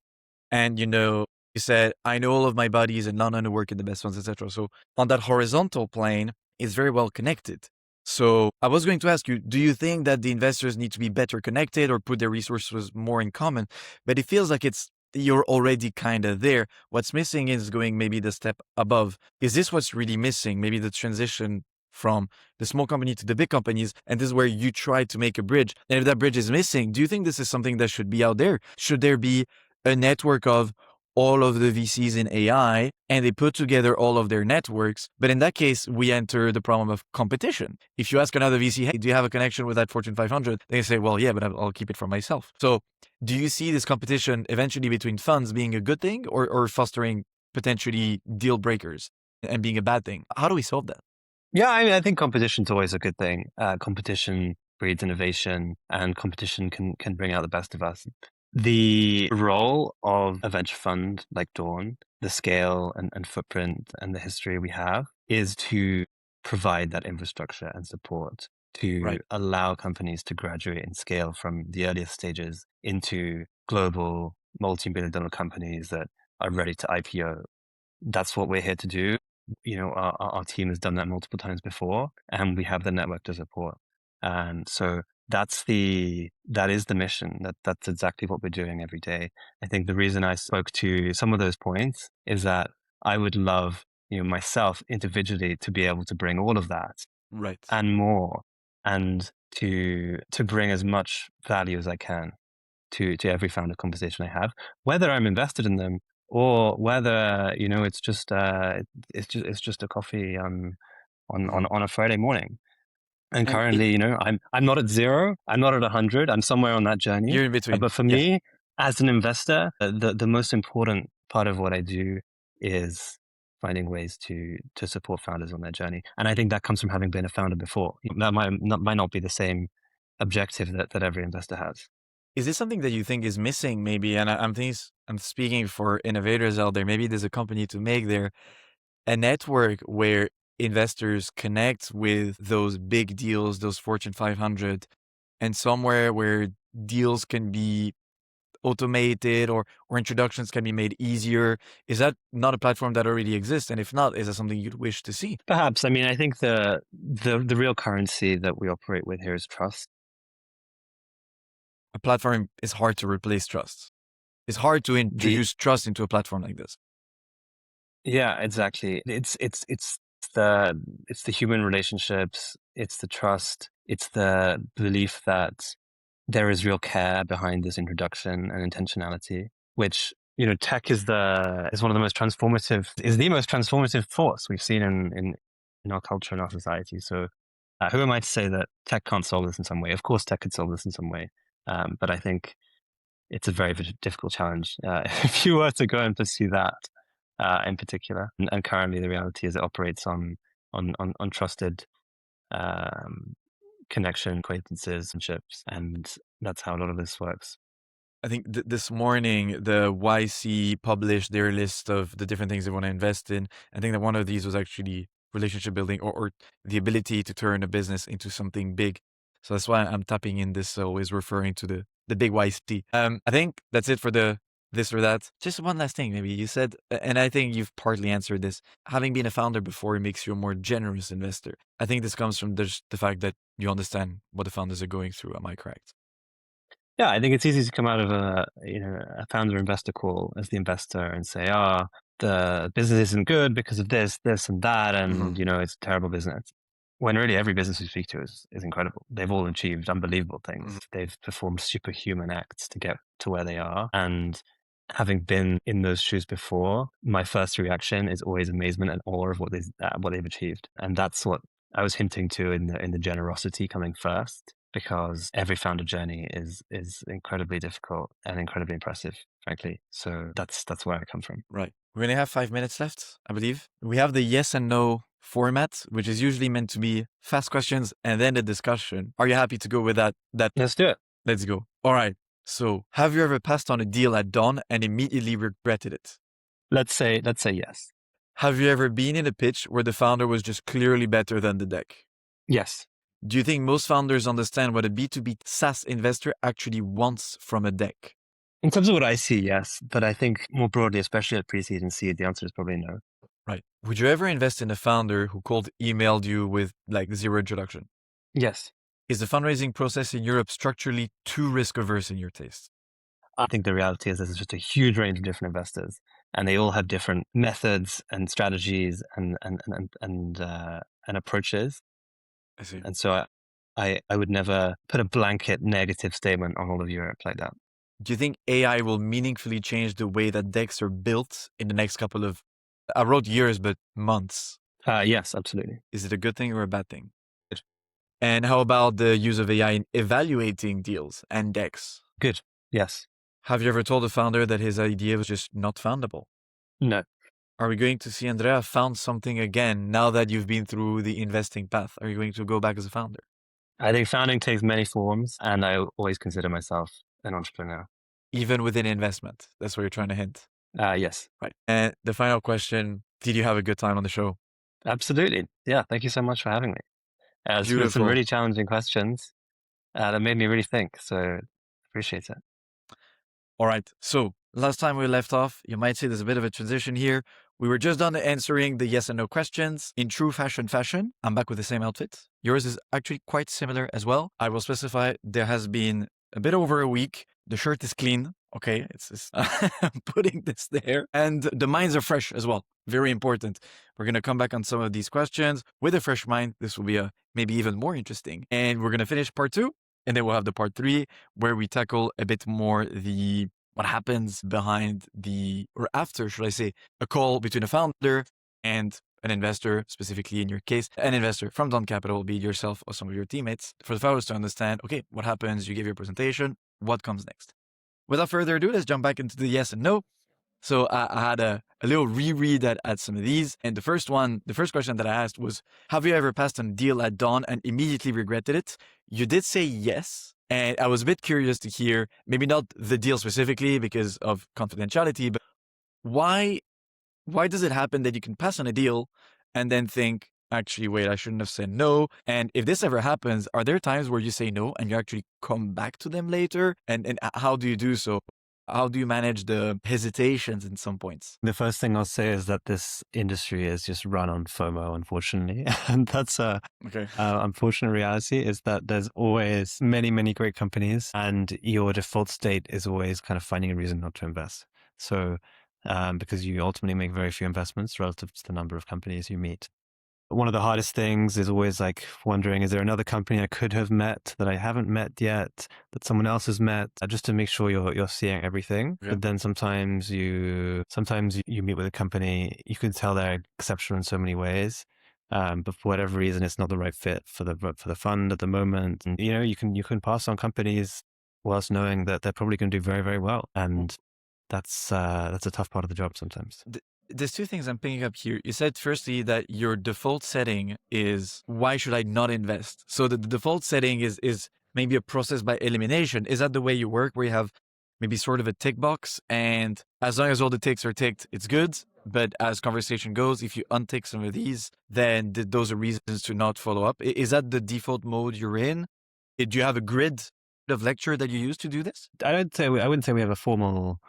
Speaker 1: and you said, I know all of my buddies and none of them work in the best ones, etc. So on that horizontal plane, it's very well connected. So I was going to ask you, do you think that the investors need to be better connected or put their resources more in common? But it feels like you're already kind of there. What's missing is going maybe the step above. Is this what's really missing? Maybe the transition from the small company to the big companies. And this is where you try to make a bridge. And if that bridge is missing, do you think this is something that should be out there? Should there be a network of all of the VCs in AI and they put together all of their networks? But in that case, we enter the problem of competition. If you ask another VC, hey, do you have a connection with that Fortune 500? They say, well, yeah, but I'll keep it for myself. So do you see this competition eventually between funds being a good thing or fostering potentially deal breakers and being a bad thing? How do we solve that?
Speaker 2: Yeah, I think competition's always a good thing. Competition breeds innovation, and competition can bring out the best of us. The role of a venture fund like Dawn, the scale and footprint and the history we have, is to provide that infrastructure and support to
Speaker 1: Right.
Speaker 2: allow companies to graduate and scale from the earliest stages into global multi-billion dollar companies that are ready to IPO. That's what we're here to do. Our team has done that multiple times before, and we have the network to support. And so that is the mission. That's exactly what we're doing every day. I think the reason I spoke to some of those points is that I would love, myself individually to be able to bring all of that
Speaker 1: Right.
Speaker 2: and more, and to bring as much value as I can to every founder conversation I have, whether I'm invested in them or whether it's just a coffee
Speaker 1: Mhm.
Speaker 2: on a Friday morning. And
Speaker 1: And it,
Speaker 2: currently, I'm not at zero, I'm not at 100, I'm somewhere on that journey.
Speaker 1: you're in between.
Speaker 2: But for
Speaker 1: Yeah.
Speaker 2: me, as an investor, the most important part of what I do is finding ways to support founders on their journey. And I think that comes from having been a founder before. That might not be the same objective that every investor has.
Speaker 1: Is this something that you think is missing maybe? And I'm speaking for innovators out there. Maybe there's a company to make there, a network where investors connect with those big deals, those Fortune 500, and somewhere where deals can be automated or introductions can be made easier? Is that not a platform that already exists? And if not, is that something you'd wish to see?
Speaker 2: Perhaps. I mean, I think the real currency that we operate with here is trust.
Speaker 1: A platform is hard to replace trust. It's hard to introduce trust into a platform like this.
Speaker 2: Yeah, exactly. It's the human relationships, it's the trust, it's the belief that there is real care behind this introduction and intentionality, which, tech is the most transformative force we've seen in our culture and our society. So who am I to say that tech can't solve this in some way? Of course, tech could solve this in some way. But I think it's a very difficult challenge if you were to go and pursue that in particular. And currently, the reality is it operates on trusted connection, acquaintances, and ships, and that's how a lot of this works.
Speaker 1: I think this morning, the YC published their list of the different things they want to invest in. I think that one of these was actually relationship building or the ability to turn a business into something big. So that's why I'm tapping in this, always referring to the big YC. I think that's it for the this or that. Just one last thing, maybe you said, and I think you've partly answered this, having been a founder before makes you a more generous investor. I think this comes from just the fact that you understand what the founders are going through. Am I correct?
Speaker 2: Yeah, I think it's easy to come out of a founder investor call as the investor and say, the business isn't good because of this, and that, and it's a terrible business. When really every business we speak to is incredible. They've all achieved unbelievable things. They've performed superhuman acts to get to where they are. And having been in those shoes before, my first reaction is always amazement and awe of what they've achieved. And that's what I was hinting to in the generosity coming first, because every founder journey is incredibly difficult and incredibly impressive, frankly. So that's where I come from.
Speaker 1: Right. We're going to have 5 minutes left, I believe. We have the yes and no format, which is usually meant to be fast questions and then a discussion. Are you happy to go with that?
Speaker 2: Let's do it.
Speaker 1: Let's go. All right. So have you ever passed on a deal at dawn and immediately regretted it?
Speaker 2: Let's say yes.
Speaker 1: Have you ever been in a pitch where the founder was just clearly better than the deck?
Speaker 2: Yes.
Speaker 1: Do you think most founders understand what a B2B SaaS investor actually wants from a deck?
Speaker 2: In terms of what I see, yes. But I think more broadly, especially at pre-seed and seed, the answer is probably no.
Speaker 1: Right. Would you ever invest in a founder who cold emailed you with zero introduction?
Speaker 2: Yes.
Speaker 1: Is the fundraising process in Europe structurally too risk averse in your taste?
Speaker 2: I think the reality is there's just a huge range of different investors, and they all have different methods and strategies and approaches.
Speaker 1: I see.
Speaker 2: And so I would never put a blanket negative statement on all of Europe like that.
Speaker 1: Do you think AI will meaningfully change the way that decks are built in the next couple of, I wrote years, but months?
Speaker 2: Yes, absolutely.
Speaker 1: Is it a good thing or a bad thing?
Speaker 2: Good.
Speaker 1: And how about the use of AI in evaluating deals and decks?
Speaker 2: Good. Yes.
Speaker 1: Have you ever told a founder that his idea was just not foundable?
Speaker 2: No.
Speaker 1: Are we going to see Andrea found something again now that you've been through the investing path? Are you going to go back as a founder?
Speaker 2: I think founding takes many forms, and I always consider myself an entrepreneur.
Speaker 1: Even within investment? That's what you're trying to hint?
Speaker 2: Yes.
Speaker 1: Right. And the final question, did you have a good time on the show?
Speaker 2: Absolutely. Yeah. Thank you so much for having me. It's been some really challenging questions that made me really think. So appreciate it.
Speaker 1: All right. So last time we left off, you might see there's a bit of a transition here. We were just done answering the yes and no questions in true fashion. I'm back with the same outfit. Yours is actually quite similar as well. I will specify there has been a bit over a week. The shirt is clean. Okay. It's I'm putting this there. And the minds are fresh as well. Very important. We're going to come back on some of these questions with a fresh mind. This will be maybe even more interesting. And we're going to finish part 2. And then we'll have the part 3 where we tackle a bit more what happens behind or after, should I say, a call between a founder and an investor, specifically in your case, an investor from Dawn Capital, be it yourself or some of your teammates, for the founders to understand, okay, what happens? You give your presentation, what comes next? Without further ado, let's jump back into the yes and no. So I had a little reread at some of these. And the first question that I asked was, have you ever passed on a deal at dawn and immediately regretted it? You did say yes. And I was a bit curious to hear, maybe not the deal specifically because of confidentiality, but why does it happen that you can pass on a deal and then think, actually, wait, I shouldn't have said no. And if this ever happens, are there times where you say no and you actually come back to them later? And how do you do so? How do you manage the hesitations in some points?
Speaker 2: The first thing I'll say is that this industry is just run on FOMO, unfortunately. And that's a
Speaker 1: Okay.
Speaker 2: unfortunate reality, is that there's always many, many great companies, and your default state is always kind of finding a reason not to invest. So, because you ultimately make very few investments relative to the number of companies you meet. One of the hardest things is always like wondering, is there another company I could have met that I haven't met yet, that someone else has met, just to make sure you're seeing everything.
Speaker 1: Yeah.
Speaker 2: But then sometimes you meet with a company, you can tell they're exceptional in so many ways. But for whatever reason, it's not the right fit for the fund at the moment. And, you can pass on companies whilst knowing that they're probably going to do very, very well. And that's a tough part of the job sometimes.
Speaker 1: There's two things I'm picking up here. You said firstly that your default setting is, why should I not invest? So the default setting is maybe a process by elimination. Is that the way you work, where you have maybe sort of a tick box, and as long as all the ticks are ticked, it's good? But as conversation goes, if you untick some of these, then those are reasons to not follow up. Is that the default mode you're in? Do you have a grid of lecture that you use to do this?
Speaker 2: I wouldn't say we have a formal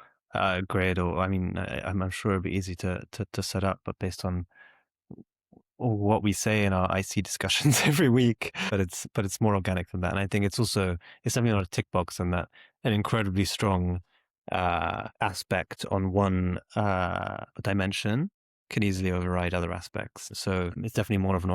Speaker 2: grid, or I'm sure it'd be easy to set up, but based on what we say in our IC discussions every week, but it's more organic than that. And I think it's definitely not a tick box, and that an incredibly strong aspect on one dimension can easily override other aspects. So it's definitely more of an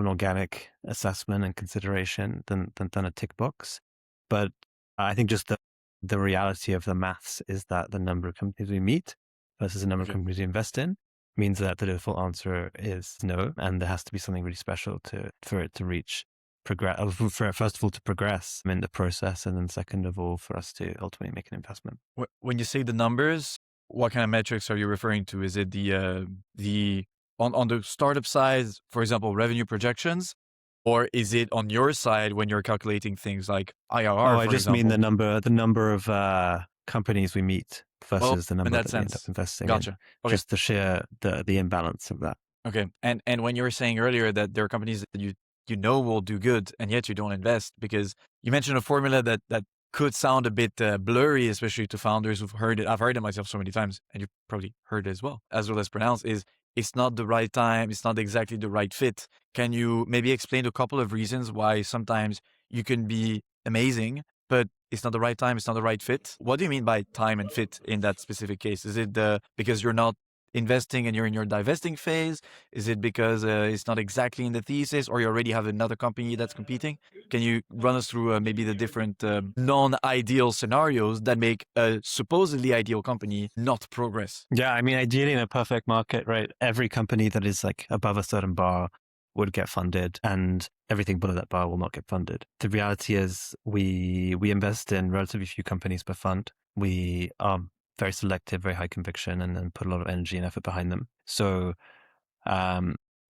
Speaker 2: organic assessment and consideration than a tick box. But I think just the reality of the maths is that the number of companies we meet versus the number of companies we invest in means that the default answer is no, and there has to be something really special for it to reach first of all to progress in the process, and then second of all for us to ultimately make an investment.
Speaker 1: When you say the numbers, what kind of metrics are you referring to? Is it the on the startup side, for example, revenue projections? Or is it on your side when you're calculating things like IRR?
Speaker 2: I just mean the number of companies we meet versus the number that we end up investing in.
Speaker 1: Gotcha. Okay.
Speaker 2: Just the imbalance of that.
Speaker 1: Okay. And when you were saying earlier that there are companies that you know will do good, and yet you don't invest, because you mentioned a formula that could sound a bit blurry, especially to founders who've heard it. I've heard it myself so many times, and you've probably heard it as well as pronounced, is it's not the right time. It's not exactly the right fit. Can you maybe explain a couple of reasons why sometimes you can be amazing, but it's not the right time, it's not the right fit? What do you mean by time and fit in that specific case? Is it because you're not investing and you're in your divesting phase? Is it because it's not exactly in the thesis, or you already have another company that's competing? Can you run us through maybe the different non-ideal scenarios that make a supposedly ideal company not progress?
Speaker 2: Yeah, I mean, ideally in a perfect market, right, every company that is like above a certain bar would get funded, and everything below that bar will not get funded. The reality is we invest in relatively few companies per fund. We are very selective, very high conviction, and then put a lot of energy and effort behind them. So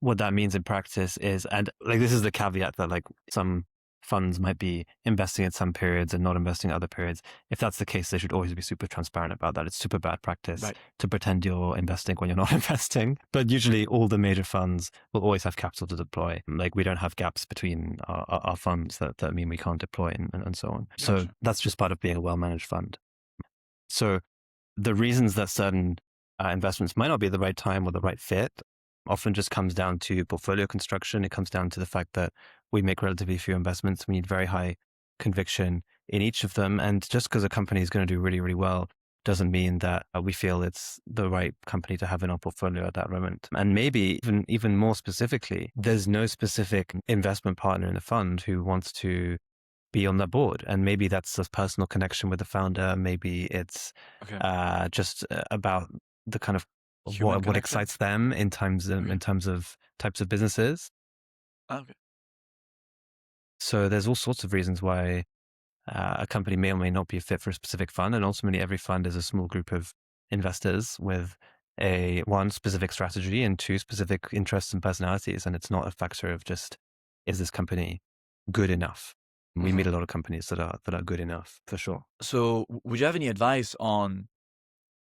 Speaker 2: what that means in practice is, and like this is the caveat that like some funds might be investing at some periods and not investing at other periods. If that's the case, they should always be super transparent about that. It's super bad practice to pretend you're investing when you're not investing. But usually all the major funds will always have capital to deploy. Like we don't have gaps between our funds that mean we can't deploy and so on.
Speaker 1: Gotcha.
Speaker 2: So that's just part of being a well-managed fund. So the reasons that certain investments might not be the right time or the right fit often just comes down to portfolio construction. It comes down to the fact that we make relatively few investments. We need very high conviction in each of them. And just because a company is going to do really, really well doesn't mean that we feel it's the right company to have in our portfolio at that moment. And maybe even more specifically, there's no specific investment partner in the fund who wants to be on the board. And maybe that's a personal connection with the founder. Maybe it's just about the kind of what excites them in terms of types of businesses.
Speaker 1: Okay.
Speaker 2: So there's all sorts of reasons why a company may or may not be a fit for a specific fund. And ultimately every fund is a small group of investors with one specific strategy and two specific interests and personalities. And it's not a factor of just, is this company good enough? We meet a lot of companies that are good enough, for sure.
Speaker 1: So would you have any advice on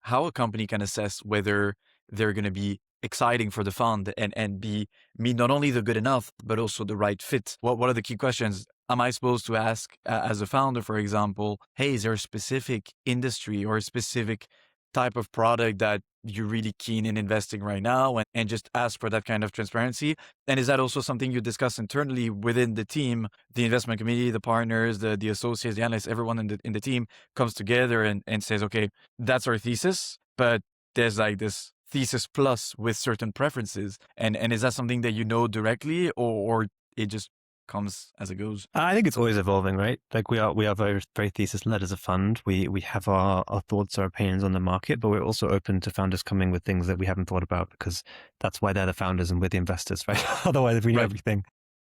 Speaker 1: how a company can assess whether they're going to be exciting for the fund and be not only the good enough, but also the right fit? What are the key questions? Am I supposed to ask as a founder, for example, hey, is there a specific industry or a specific type of product that you're really keen in investing right now, and just ask for that kind of transparency? And is that also something you discuss internally within the team, the investment committee, the partners, the associates, the analysts, everyone in the team comes together and says, okay, that's our thesis, but there's like this thesis plus with certain preferences. And is that something that you know directly, or it just comes as it goes?
Speaker 2: I think it's always evolving, right? Like we are very, very thesis led as a fund. We have our thoughts, our opinions on the market, but we're also open to founders coming with things that we haven't thought about, because that's why they're the founders and we're the investors, right? Otherwise, if we know everything,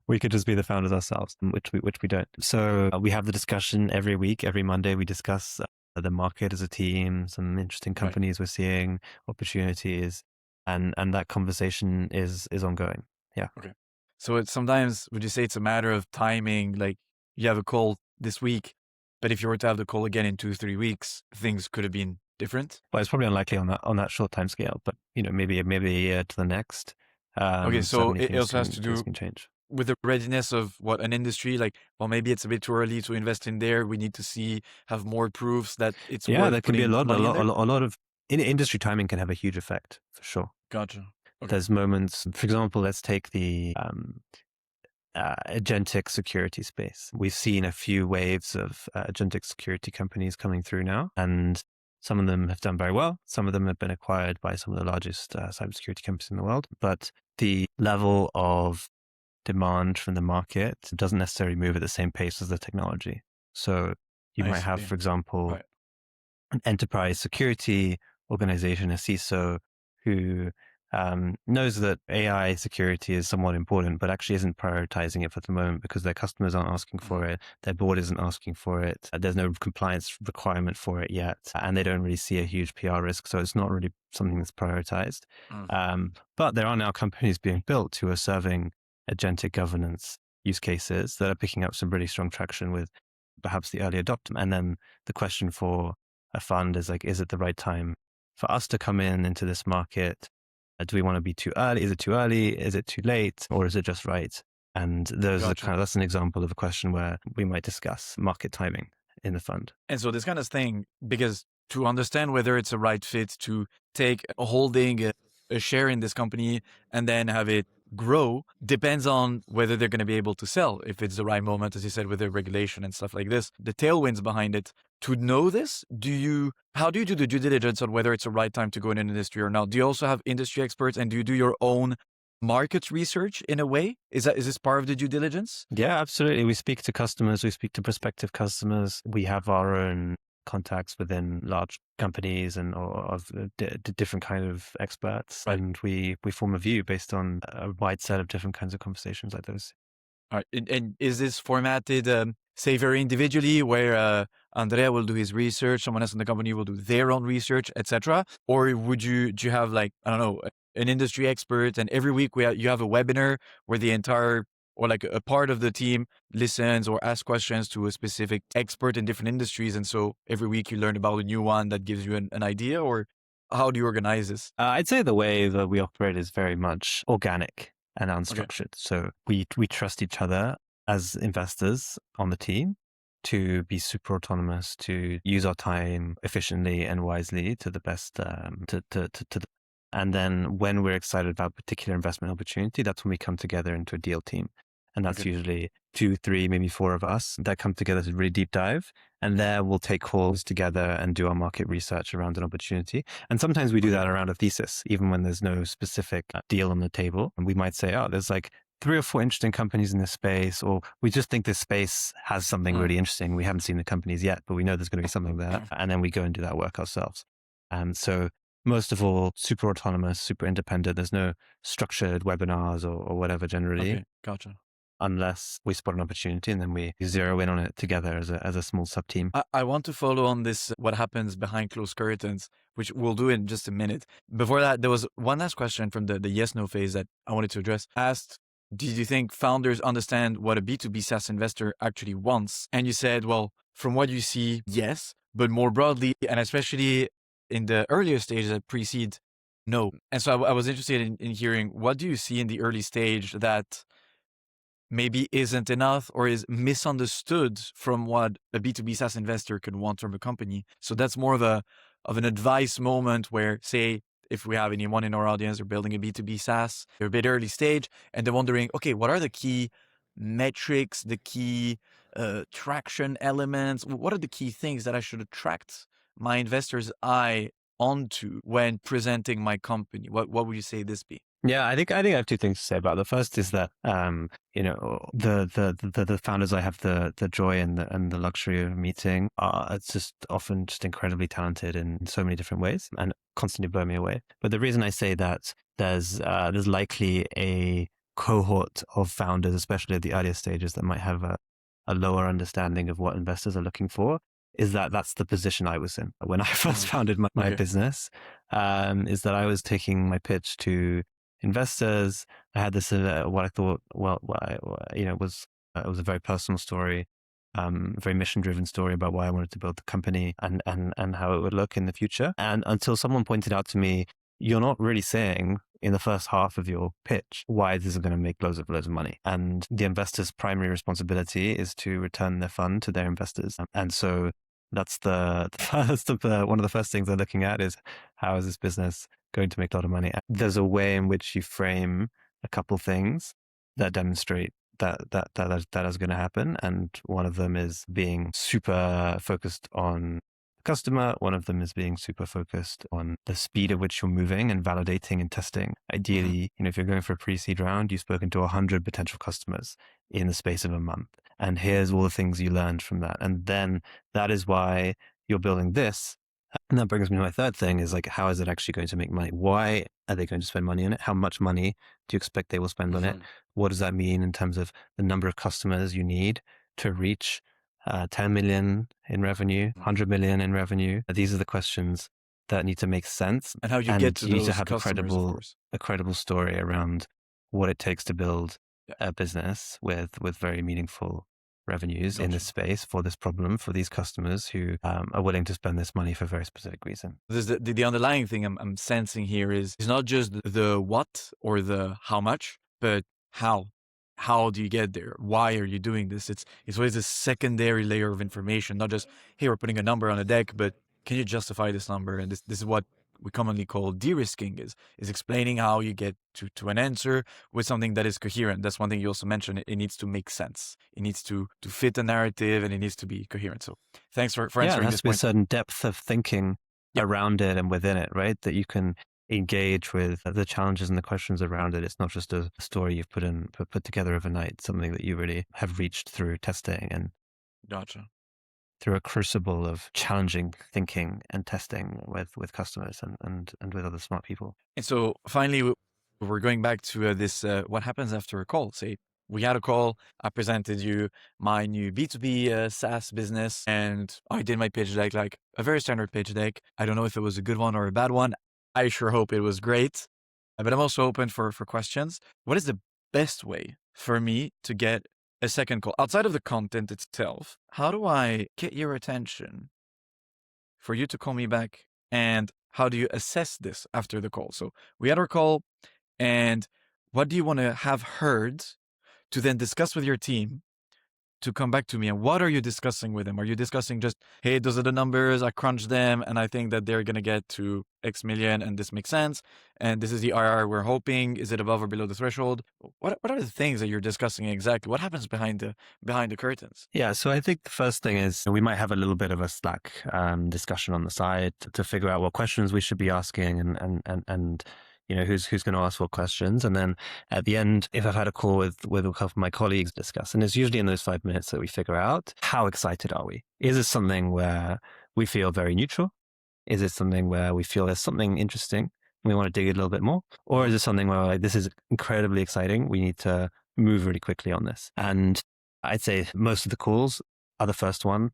Speaker 2: we could just be the founders ourselves, which we don't. So we have the discussion every week. Every Monday, we discuss the market as a team, some interesting companies we're seeing, opportunities, and that conversation is ongoing. Yeah.
Speaker 1: Okay. So it's sometimes, would you say it's a matter of timing? Like you have a call this week, but if you were to have the call again in 2-3 weeks, things could have been different.
Speaker 2: Well, it's probably unlikely on that short time scale, but maybe a year to the next.
Speaker 1: Okay, so it also has to
Speaker 2: things
Speaker 1: do
Speaker 2: can change
Speaker 1: with the readiness of what an industry, like, well, maybe it's a bit too early to invest in there. We need to have more proofs that it's worth
Speaker 2: there can be a
Speaker 1: putting money in there.
Speaker 2: lot of industry timing can have a huge effect for sure.
Speaker 1: Gotcha. Okay.
Speaker 2: There's moments, for example, let's take the agentic security space. We've seen a few waves of agentic security companies coming through now, and some of them have done very well. Some of them have been acquired by some of the largest cybersecurity companies in the world. But the level of demand from the market doesn't necessarily move at the same pace as the technology. So you might have, for example, an enterprise security organization, a CISO, who knows that AI security is somewhat important, but actually isn't prioritizing it for the moment because their customers aren't asking for it. Their board isn't asking for it. There's no compliance requirement for it yet. And they don't really see a huge PR risk. So it's not really something that's prioritized. But there are now companies being built who are serving agentic governance use cases that are picking up some really strong traction with perhaps the early adopter. And then the question for a fund is like, is it the right time for us to come into this market? Do we want to be too early? Is it too early? Is it too late? Or is it just right? And those are that's an example of a question where we might discuss market timing in the fund.
Speaker 1: And so this kind of thing, because to understand whether it's a right fit to take a holding, a share in this company and then have it grow, depends on whether they're going to be able to sell, if it's the right moment, as you said, with the regulation and stuff like this, the tailwinds behind it. To know this, how do you do the due diligence on whether it's the right time to go in an industry or not? Do you also have industry experts, and do you do your own market research in a way? Is this part of the due diligence?
Speaker 2: Yeah, absolutely. We speak to customers, we speak to prospective customers. We have our own contacts within large companies and of different kind of experts, and we form a view based on a wide set of different kinds of conversations like those.
Speaker 1: All right. And is this formatted, say, very individually, where Andrea will do his research, someone else in the company will do their own research, etc.? Or do you have, like, I don't know, an industry expert, and every week you have a webinar where the entire, or like a part of the team listens or asks questions to a specific expert in different industries, and so every week you learn about a new one that gives you an idea? Or how do you organize this?
Speaker 2: I'd say the way that we operate is very much organic and unstructured. Okay. So we trust each other as investors on the team to be super autonomous, to use our time efficiently and wisely to the best, and then when we're excited about a particular investment opportunity, that's when we come together into a deal team. And that's usually 2, 3, maybe 4 of us that come together to really deep dive. And there we'll take calls together and do our market research around an opportunity. And sometimes we do that around a thesis, even when there's no specific deal on the table. And we might say, oh, there's like 3 or 4 interesting companies in this space, or we just think this space has something really interesting. We haven't seen the companies yet, but we know there's going to be something there. And then we go and do that work ourselves. So most of all, super autonomous, super independent. There's no structured webinars or whatever generally.
Speaker 1: Okay, gotcha.
Speaker 2: Unless we spot an opportunity and then we zero in on it together as a small sub-team.
Speaker 1: I want to follow on this, what happens behind closed curtains, which we'll do in just a minute. Before that, there was one last question from the yes-no phase that I wanted to address. Asked, did you think founders understand what a B2B SaaS investor actually wants? And you said, well, from what you see, yes, but more broadly, and especially in the earlier stages that precede No. And so I was interested in hearing, what do you see in the early stage that maybe isn't enough or is misunderstood from what a B2B SaaS investor could want from a company? So that's more of an advice moment where, say, if we have anyone in our audience, they're building a B2B SaaS, they're a bit early stage, and they're wondering, okay, what are the key metrics, the key traction elements? What are the key things that I should attract my investor's eye onto when presenting my company? What would you say this be?
Speaker 2: Yeah, I think I have two things to say about it. The first is that the founders I have the joy and the luxury of meeting are it's just often just incredibly talented in so many different ways and constantly blow me away. But the reason I say that there's likely a cohort of founders, especially at the earlier stages, that might have a lower understanding of what investors are looking for, is that that's the position I was in when I first founded my
Speaker 1: Okay.
Speaker 2: business, is that I was taking my pitch to investors. I had this, what I thought, it was a very personal story, a very mission-driven story about why I wanted to build the company and how it would look in the future. And until someone pointed out to me, you're not really saying in the first half of your pitch why this is going to make loads of money. And the investor's primary responsibility is to return their fund to their investors. And so that's the first of one of the first things they're looking at is, how is this business going to make a lot of money? There's a way in which you frame a couple things that demonstrate that is going to happen. And one of them is being super focused on customer. One of them is being super focused on the speed at which you're moving and validating and testing. Ideally, if you're going for a pre-seed round, you've spoken to 100 potential customers in the space of a month. And here's all the things you learned from that. And then that is why you're building this. And that brings me to my third thing is like, how is it actually going to make money? Why are they going to spend money on it? How much money do you expect they will spend on it? What does that mean in terms of the number of customers you need to reach 10 million in revenue, 100 million in revenue? These are the questions that need to make sense.
Speaker 1: And how you get to
Speaker 2: you need
Speaker 1: those
Speaker 2: to have
Speaker 1: customers, of course.
Speaker 2: a credible story around what it takes to build a business with very meaningful revenues in this space for this problem, for these customers who are willing to spend this money for a very specific reason.
Speaker 1: The underlying thing I'm sensing here is not just the what or the how much, but how. How do you get there? Why are you doing this? It's always a secondary layer of information, not just, hey, we're putting a number on a deck, but can you justify this number? And this is what we commonly call de-risking, is explaining how you get to an answer with something that is coherent. That's one thing you also mentioned. It needs to make sense. It needs to fit the narrative, and it needs to be coherent. So thanks for answering this point.
Speaker 2: Yeah, there has to be a certain depth of thinking around it and within it, right? That you can engage with the challenges and the questions around it. It's not just a story you've put together overnight, something that you really have reached through testing and through a crucible of challenging thinking and testing with customers and with other smart people.
Speaker 1: And so finally, we're going back to this, what happens after a call. Say we had a call, I presented you my new B2B SaaS business, and I did my pitch deck, like a very standard pitch deck. I don't know if it was a good one or a bad one. I sure hope it was great, but I'm also open for questions. What is the best way for me to get a second call outside of the content itself? How do I get your attention for you to call me back? And how do you assess this after the call? So we had our call, and what do you want to have heard to then discuss with your team to come back to me? And what are you discussing with them? Are you discussing just, hey, those are the numbers, I crunched them, and I think that they're going to get to X million, and this makes sense, and this is the IRR we're hoping. Is it above or below the threshold? What are the things that you're discussing exactly? What happens behind the curtains?
Speaker 2: Yeah, so I think the first thing is we might have a little bit of a Slack discussion on the side to figure out what questions we should be asking and who's going to ask what questions. And then at the end, if I've had a call with a couple of my colleagues, discuss. And it's usually in those 5 minutes that we figure out, how excited are we? Is it something where we feel very neutral? Is it something where we feel there's something interesting and we want to dig a little bit more? Or is it something where like, this is incredibly exciting, we need to move really quickly on this? And I'd say most of the calls are the first one,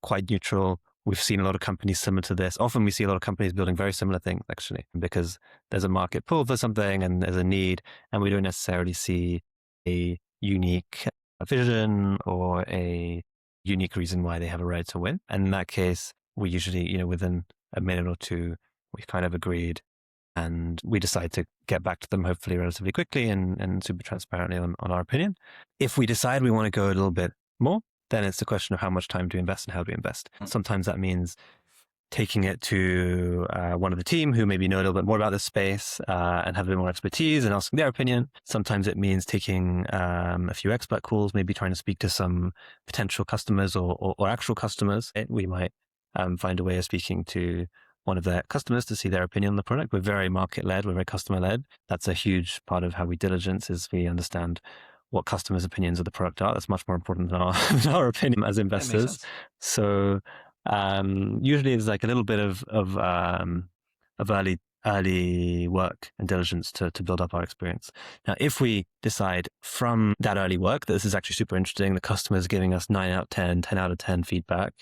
Speaker 2: quite neutral. We've seen a lot of companies similar to this. Often we see a lot of companies building very similar things, actually, because there's a market pull for something and there's a need, and we don't necessarily see a unique vision or a unique reason why they have a right to win. And in that case, we usually, within a minute or two, we kind of agreed And we decide to get back to them hopefully relatively quickly and super transparently on our opinion. If we decide we want to go a little bit more, then it's a question of how much time to invest and how to invest. Sometimes that means taking it to one of the team who maybe know a little bit more about this space and have a bit more expertise and asking their opinion. Sometimes it means taking a few expert calls, maybe trying to speak to some potential customers or actual customers. We might find a way of speaking to one of their customers to see their opinion on the product. We're very market-led, we're very customer-led. That's a huge part of how we diligence is we understand what customers' opinions of the product are. That's much more important than our opinion as investors. So usually it's like a little bit of early work and diligence to build up our experience. Now, if we decide from that early work that this is actually super interesting, the customer is giving us 9 out of 10, 10 out of 10 feedback,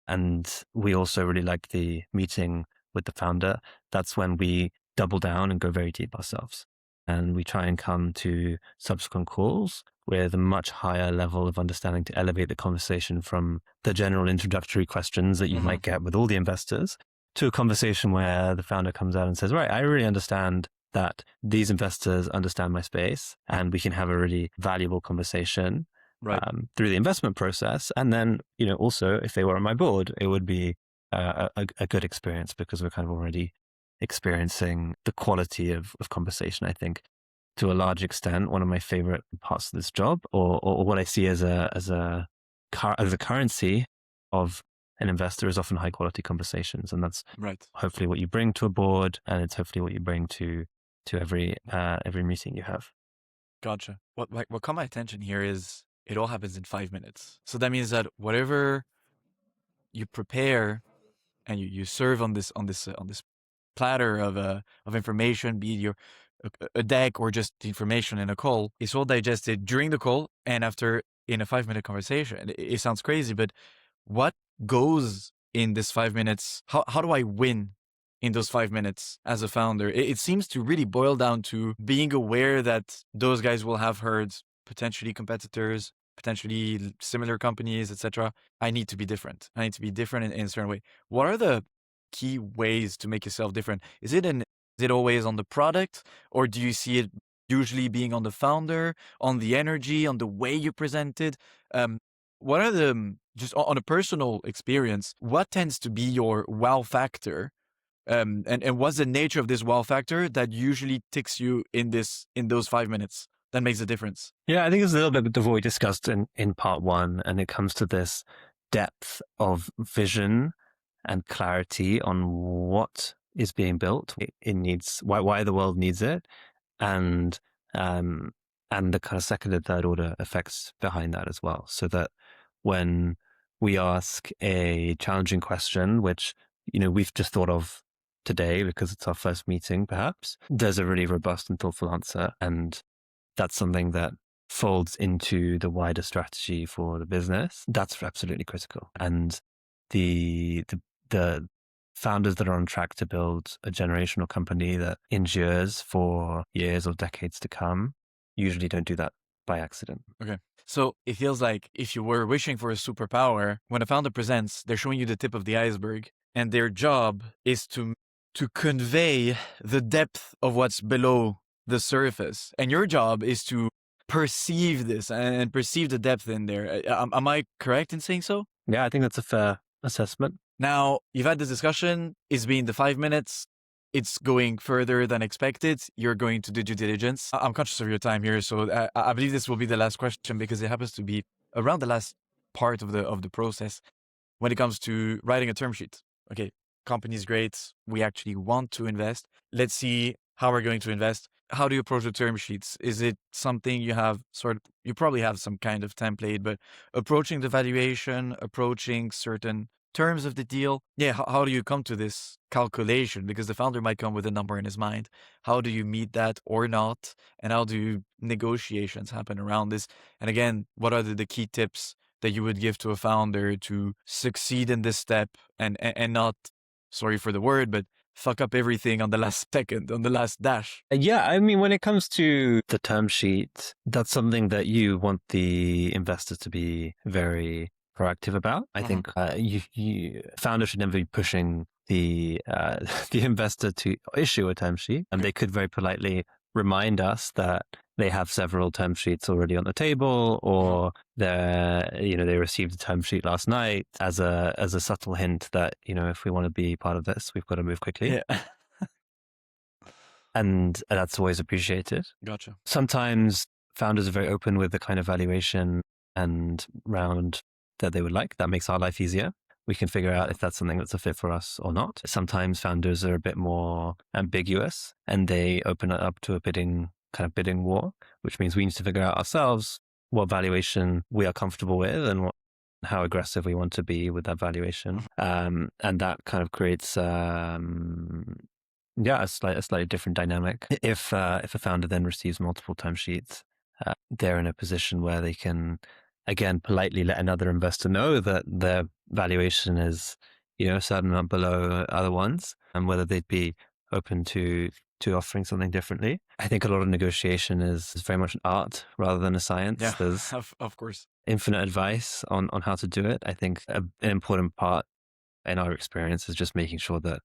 Speaker 2: and we also really like the meeting with the founder, that's when we double down and go very deep ourselves. And we try and come to subsequent calls with a much higher level of understanding to elevate the conversation from the general introductory questions that you might get with all the investors to a conversation where the founder comes out and says, right, I really understand that these investors understand my space and we can have a really valuable conversation through the investment process. And then, also if they were on my board, it would be a good experience because we're kind of already experiencing the quality of conversation. I think to a large extent, one of my favorite parts of this job or what I see as a currency of an investor is often high quality conversations. And that's hopefully what you bring to a board, and it's hopefully what you bring to every meeting you have.
Speaker 1: Gotcha. What caught my attention here is it all happens in 5 minutes. So that means that whatever you prepare and you serve on this platter of information, be it a deck or just the information in a call, it's all digested during the call and after in a 5-minute conversation. It sounds crazy, but what goes in this 5 minutes? How do I win in those 5 minutes as a founder? It seems to really boil down to being aware that those guys will have heard potentially competitors, potentially similar companies, etc. I need to be different. I need to be different in a certain way. What are the key ways to make yourself different? Is it always on the product, or do you see it usually being on the founder, on the energy, on the way you present it? What are just on a personal experience, what tends to be your wow factor? And what's the nature of this wow factor that usually ticks you in those 5 minutes that makes a difference?
Speaker 2: Yeah, I think it's a little bit of what we discussed in part one, and it comes to this depth of vision and clarity on what is being built. It needs why the world needs it, and the kind of second and third order effects behind that as well. So that when we ask a challenging question, which we've just thought of today because it's our first meeting, perhaps there's a really robust and thoughtful answer, and that's something that folds into the wider strategy for the business. That's absolutely critical. And the founders that are on track to build a generational company that endures for years or decades to come usually don't do that by accident.
Speaker 1: Okay. So it feels like if you were wishing for a superpower, when a founder presents, they're showing you the tip of the iceberg, and their job is to convey the depth of what's below the surface. And your job is to perceive this and perceive the depth in there. Am I correct in saying so?
Speaker 2: Yeah, I think that's a fair assessment.
Speaker 1: Now, you've had this discussion. It's been the 5 minutes. It's going further than expected. You're going to do due diligence. I'm conscious of your time here, so I believe this will be the last question because it happens to be around the last part of the process when it comes to writing a term sheet. Okay, company's great. We actually want to invest. Let's see how we're going to invest. How do you approach the term sheets? Is it something you have you probably have some kind of template, but approaching the valuation, approaching certain terms of the deal. Yeah, how do you come to this calculation? Because the founder might come with a number in his mind. How do you meet that or not? And how do negotiations happen around this? And again, what are the key tips that you would give to a founder to succeed in this step and not, sorry for the word, but fuck up everything on the last second, on the last dash?
Speaker 2: Yeah, I mean, when it comes to the term sheet, that's something that you want the investors to be very proactive about. I think founders should never be pushing the the investor to issue a term sheet, and they could very politely remind us that they have several term sheets already on the table, or they received a term sheet last night as a subtle hint that if we want to be part of this, we've got to move quickly.
Speaker 1: Yeah.
Speaker 2: And that's always appreciated.
Speaker 1: Gotcha.
Speaker 2: Sometimes founders are very open with the kind of valuation and round that they would like. That makes our life easier. We can figure out if that's something that's a fit for us or not. Sometimes founders are a bit more ambiguous and they open it up to a bidding war, which means we need to figure out ourselves what valuation we are comfortable with and how aggressive we want to be with that valuation. And that kind of creates a slightly different dynamic. If a founder then receives multiple term sheets, they're in a position where they can, again, politely let another investor know that their valuation is, a certain amount below other ones, and whether they'd be open to offering something differently. I think a lot of negotiation is very much an art rather than a science.
Speaker 1: Yeah,
Speaker 2: There's
Speaker 1: of course
Speaker 2: infinite advice on how to do it. I think an important part in our experience is just making sure that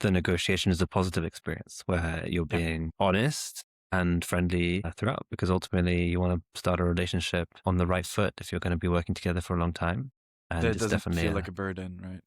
Speaker 2: the negotiation is a positive experience where you're being honest and friendly throughout, because ultimately you want to start a relationship on the right foot if you're going to be working together for a long time. And
Speaker 1: that
Speaker 2: it's
Speaker 1: doesn't
Speaker 2: definitely
Speaker 1: feel like a burden, right?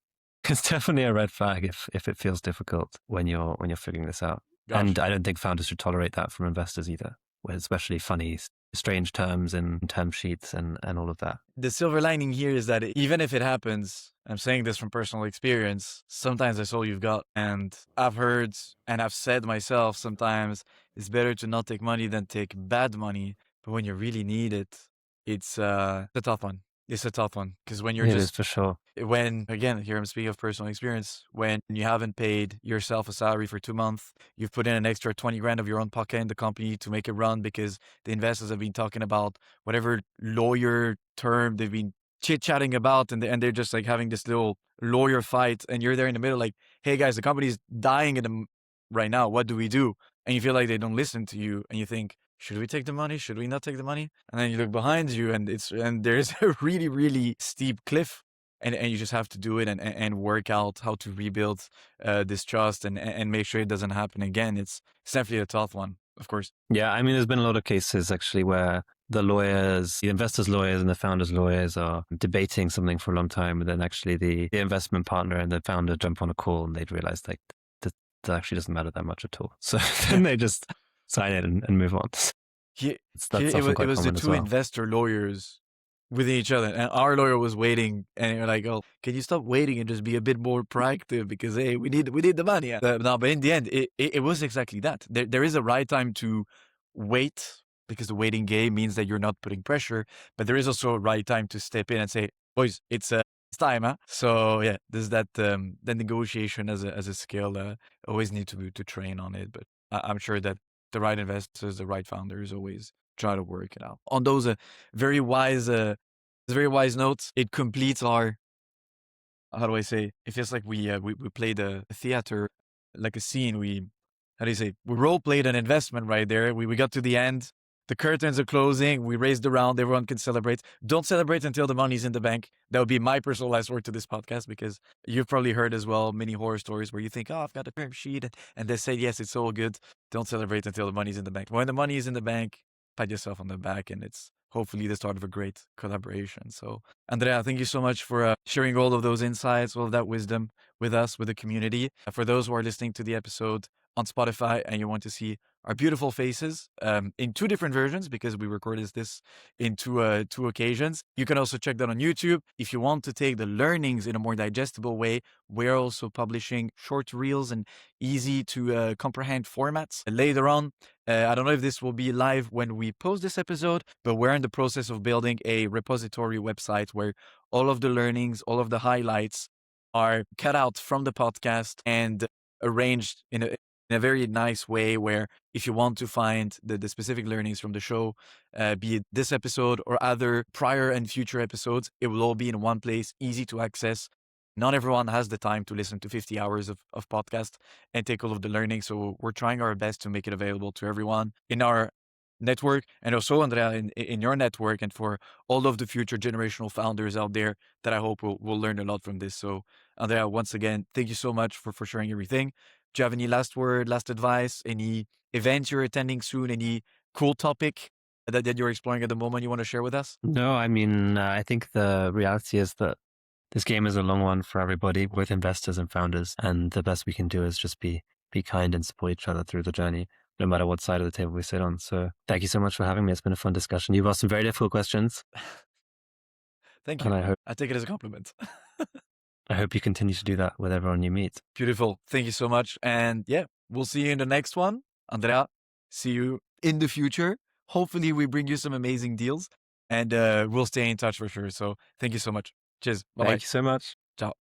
Speaker 2: It's definitely a red flag if it feels difficult when you're figuring this out.
Speaker 1: Gosh.
Speaker 2: And I don't think founders should tolerate that from investors either, especially funny, strange terms in term sheets and all of that.
Speaker 1: The silver lining here is that even if it happens, I'm saying this from personal experience, sometimes that's all you've got. And I've heard and I've said myself, sometimes it's better to not take money than take bad money. But when you really need it, it's a tough one. It's a tough one because when you're
Speaker 2: It is for sure.
Speaker 1: When, again, here I'm speaking of personal experience, when you haven't paid yourself a salary for 2 months, you've put in an extra 20 grand of your own pocket in the company to make it run because the investors have been talking about whatever lawyer term they've been chit-chatting about, and they're just like having this little lawyer fight, and you're there in the middle like, hey guys, the company's dying right now, what do we do? And you feel like they don't listen to you, and you think, should we take the money? Should we not take the money? And then you look behind you, and there's a really, really steep cliff, and you just have to do it and work out how to rebuild this trust and make sure it doesn't happen again. It's definitely a tough one, of course.
Speaker 2: Yeah, I mean, there's been a lot of cases actually where the investors' lawyers and the founders' lawyers are debating something for a long time, and then actually the investment partner and the founder jump on a call and they'd realize like that actually doesn't matter that much at all. So then they just sign it and move on.
Speaker 1: It was the two investor lawyers with each other, and our lawyer was waiting, and you're like, oh, can you stop waiting and just be a bit more proactive, because hey, we need the money. No, but in the end, it was exactly that. There is a right time to wait, because the waiting game means that you're not putting pressure, but there is also a right time to step in and say, boys, it's time, huh? So yeah, there's that the negotiation as a skill. Always need to train on it, but I'm sure that the right investors, the right founders always try to work it out. On those very wise notes, it completes our, how do I say? It feels like we played a theater, like a scene. We role played an investment right there. We got to the end. The curtains are closing. We raised the round. Everyone can celebrate. Don't celebrate until the money's in the bank. That would be my personal last word to this podcast, because you've probably heard as well many horror stories where you think, oh, I've got a term sheet, and they say, yes, it's all good. Don't celebrate until the money's in the bank. When the money is in the bank, pat yourself on the back, and it's hopefully the start of a great collaboration. So, Andrea, thank you so much for sharing all of those insights, all of that wisdom with us, with the community. For those who are listening to the episode on Spotify and you want to see our beautiful faces in 2 different versions, because we recorded this in 2 occasions. You can also check that on YouTube. If you want to take the learnings in a more digestible way, we're also publishing short reels and easy to comprehend formats later on. I don't know if this will be live when we post this episode, but we're in the process of building a repository website where all of the learnings, all of the highlights are cut out from the podcast and arranged in a very nice way, where if you want to find the specific learnings from the show, be it this episode or other prior and future episodes, it will all be in one place, easy to access. Not everyone has the time to listen to 50 hours of podcast and take all of the learning. So we're trying our best to make it available to everyone in our network, and also Andrea in your network, and for all of the future generational founders out there that I hope will learn a lot from this. So Andrea, once again, thank you so much for sharing everything. Do you have any last word, last advice, any events you're attending soon, any cool topic that you're exploring at the moment you want to share with us?
Speaker 2: No, I mean, I think the reality is that this game is a long one for everybody, both investors and founders. And the best we can do is just be kind and support each other through the journey, no matter what side of the table we sit on. So thank you so much for having me. It's been a fun discussion. You've asked some very difficult questions.
Speaker 1: Thank
Speaker 2: And
Speaker 1: you. I take it as a compliment.
Speaker 2: I hope you continue to do that with everyone you meet.
Speaker 1: Beautiful. Thank you so much. And yeah, we'll see you in the next one. Andrea, see you in the future. Hopefully we bring you some amazing deals, and we'll stay in touch for sure. So thank you so much. Cheers. Bye-bye.
Speaker 2: Thank you so much.
Speaker 1: Ciao.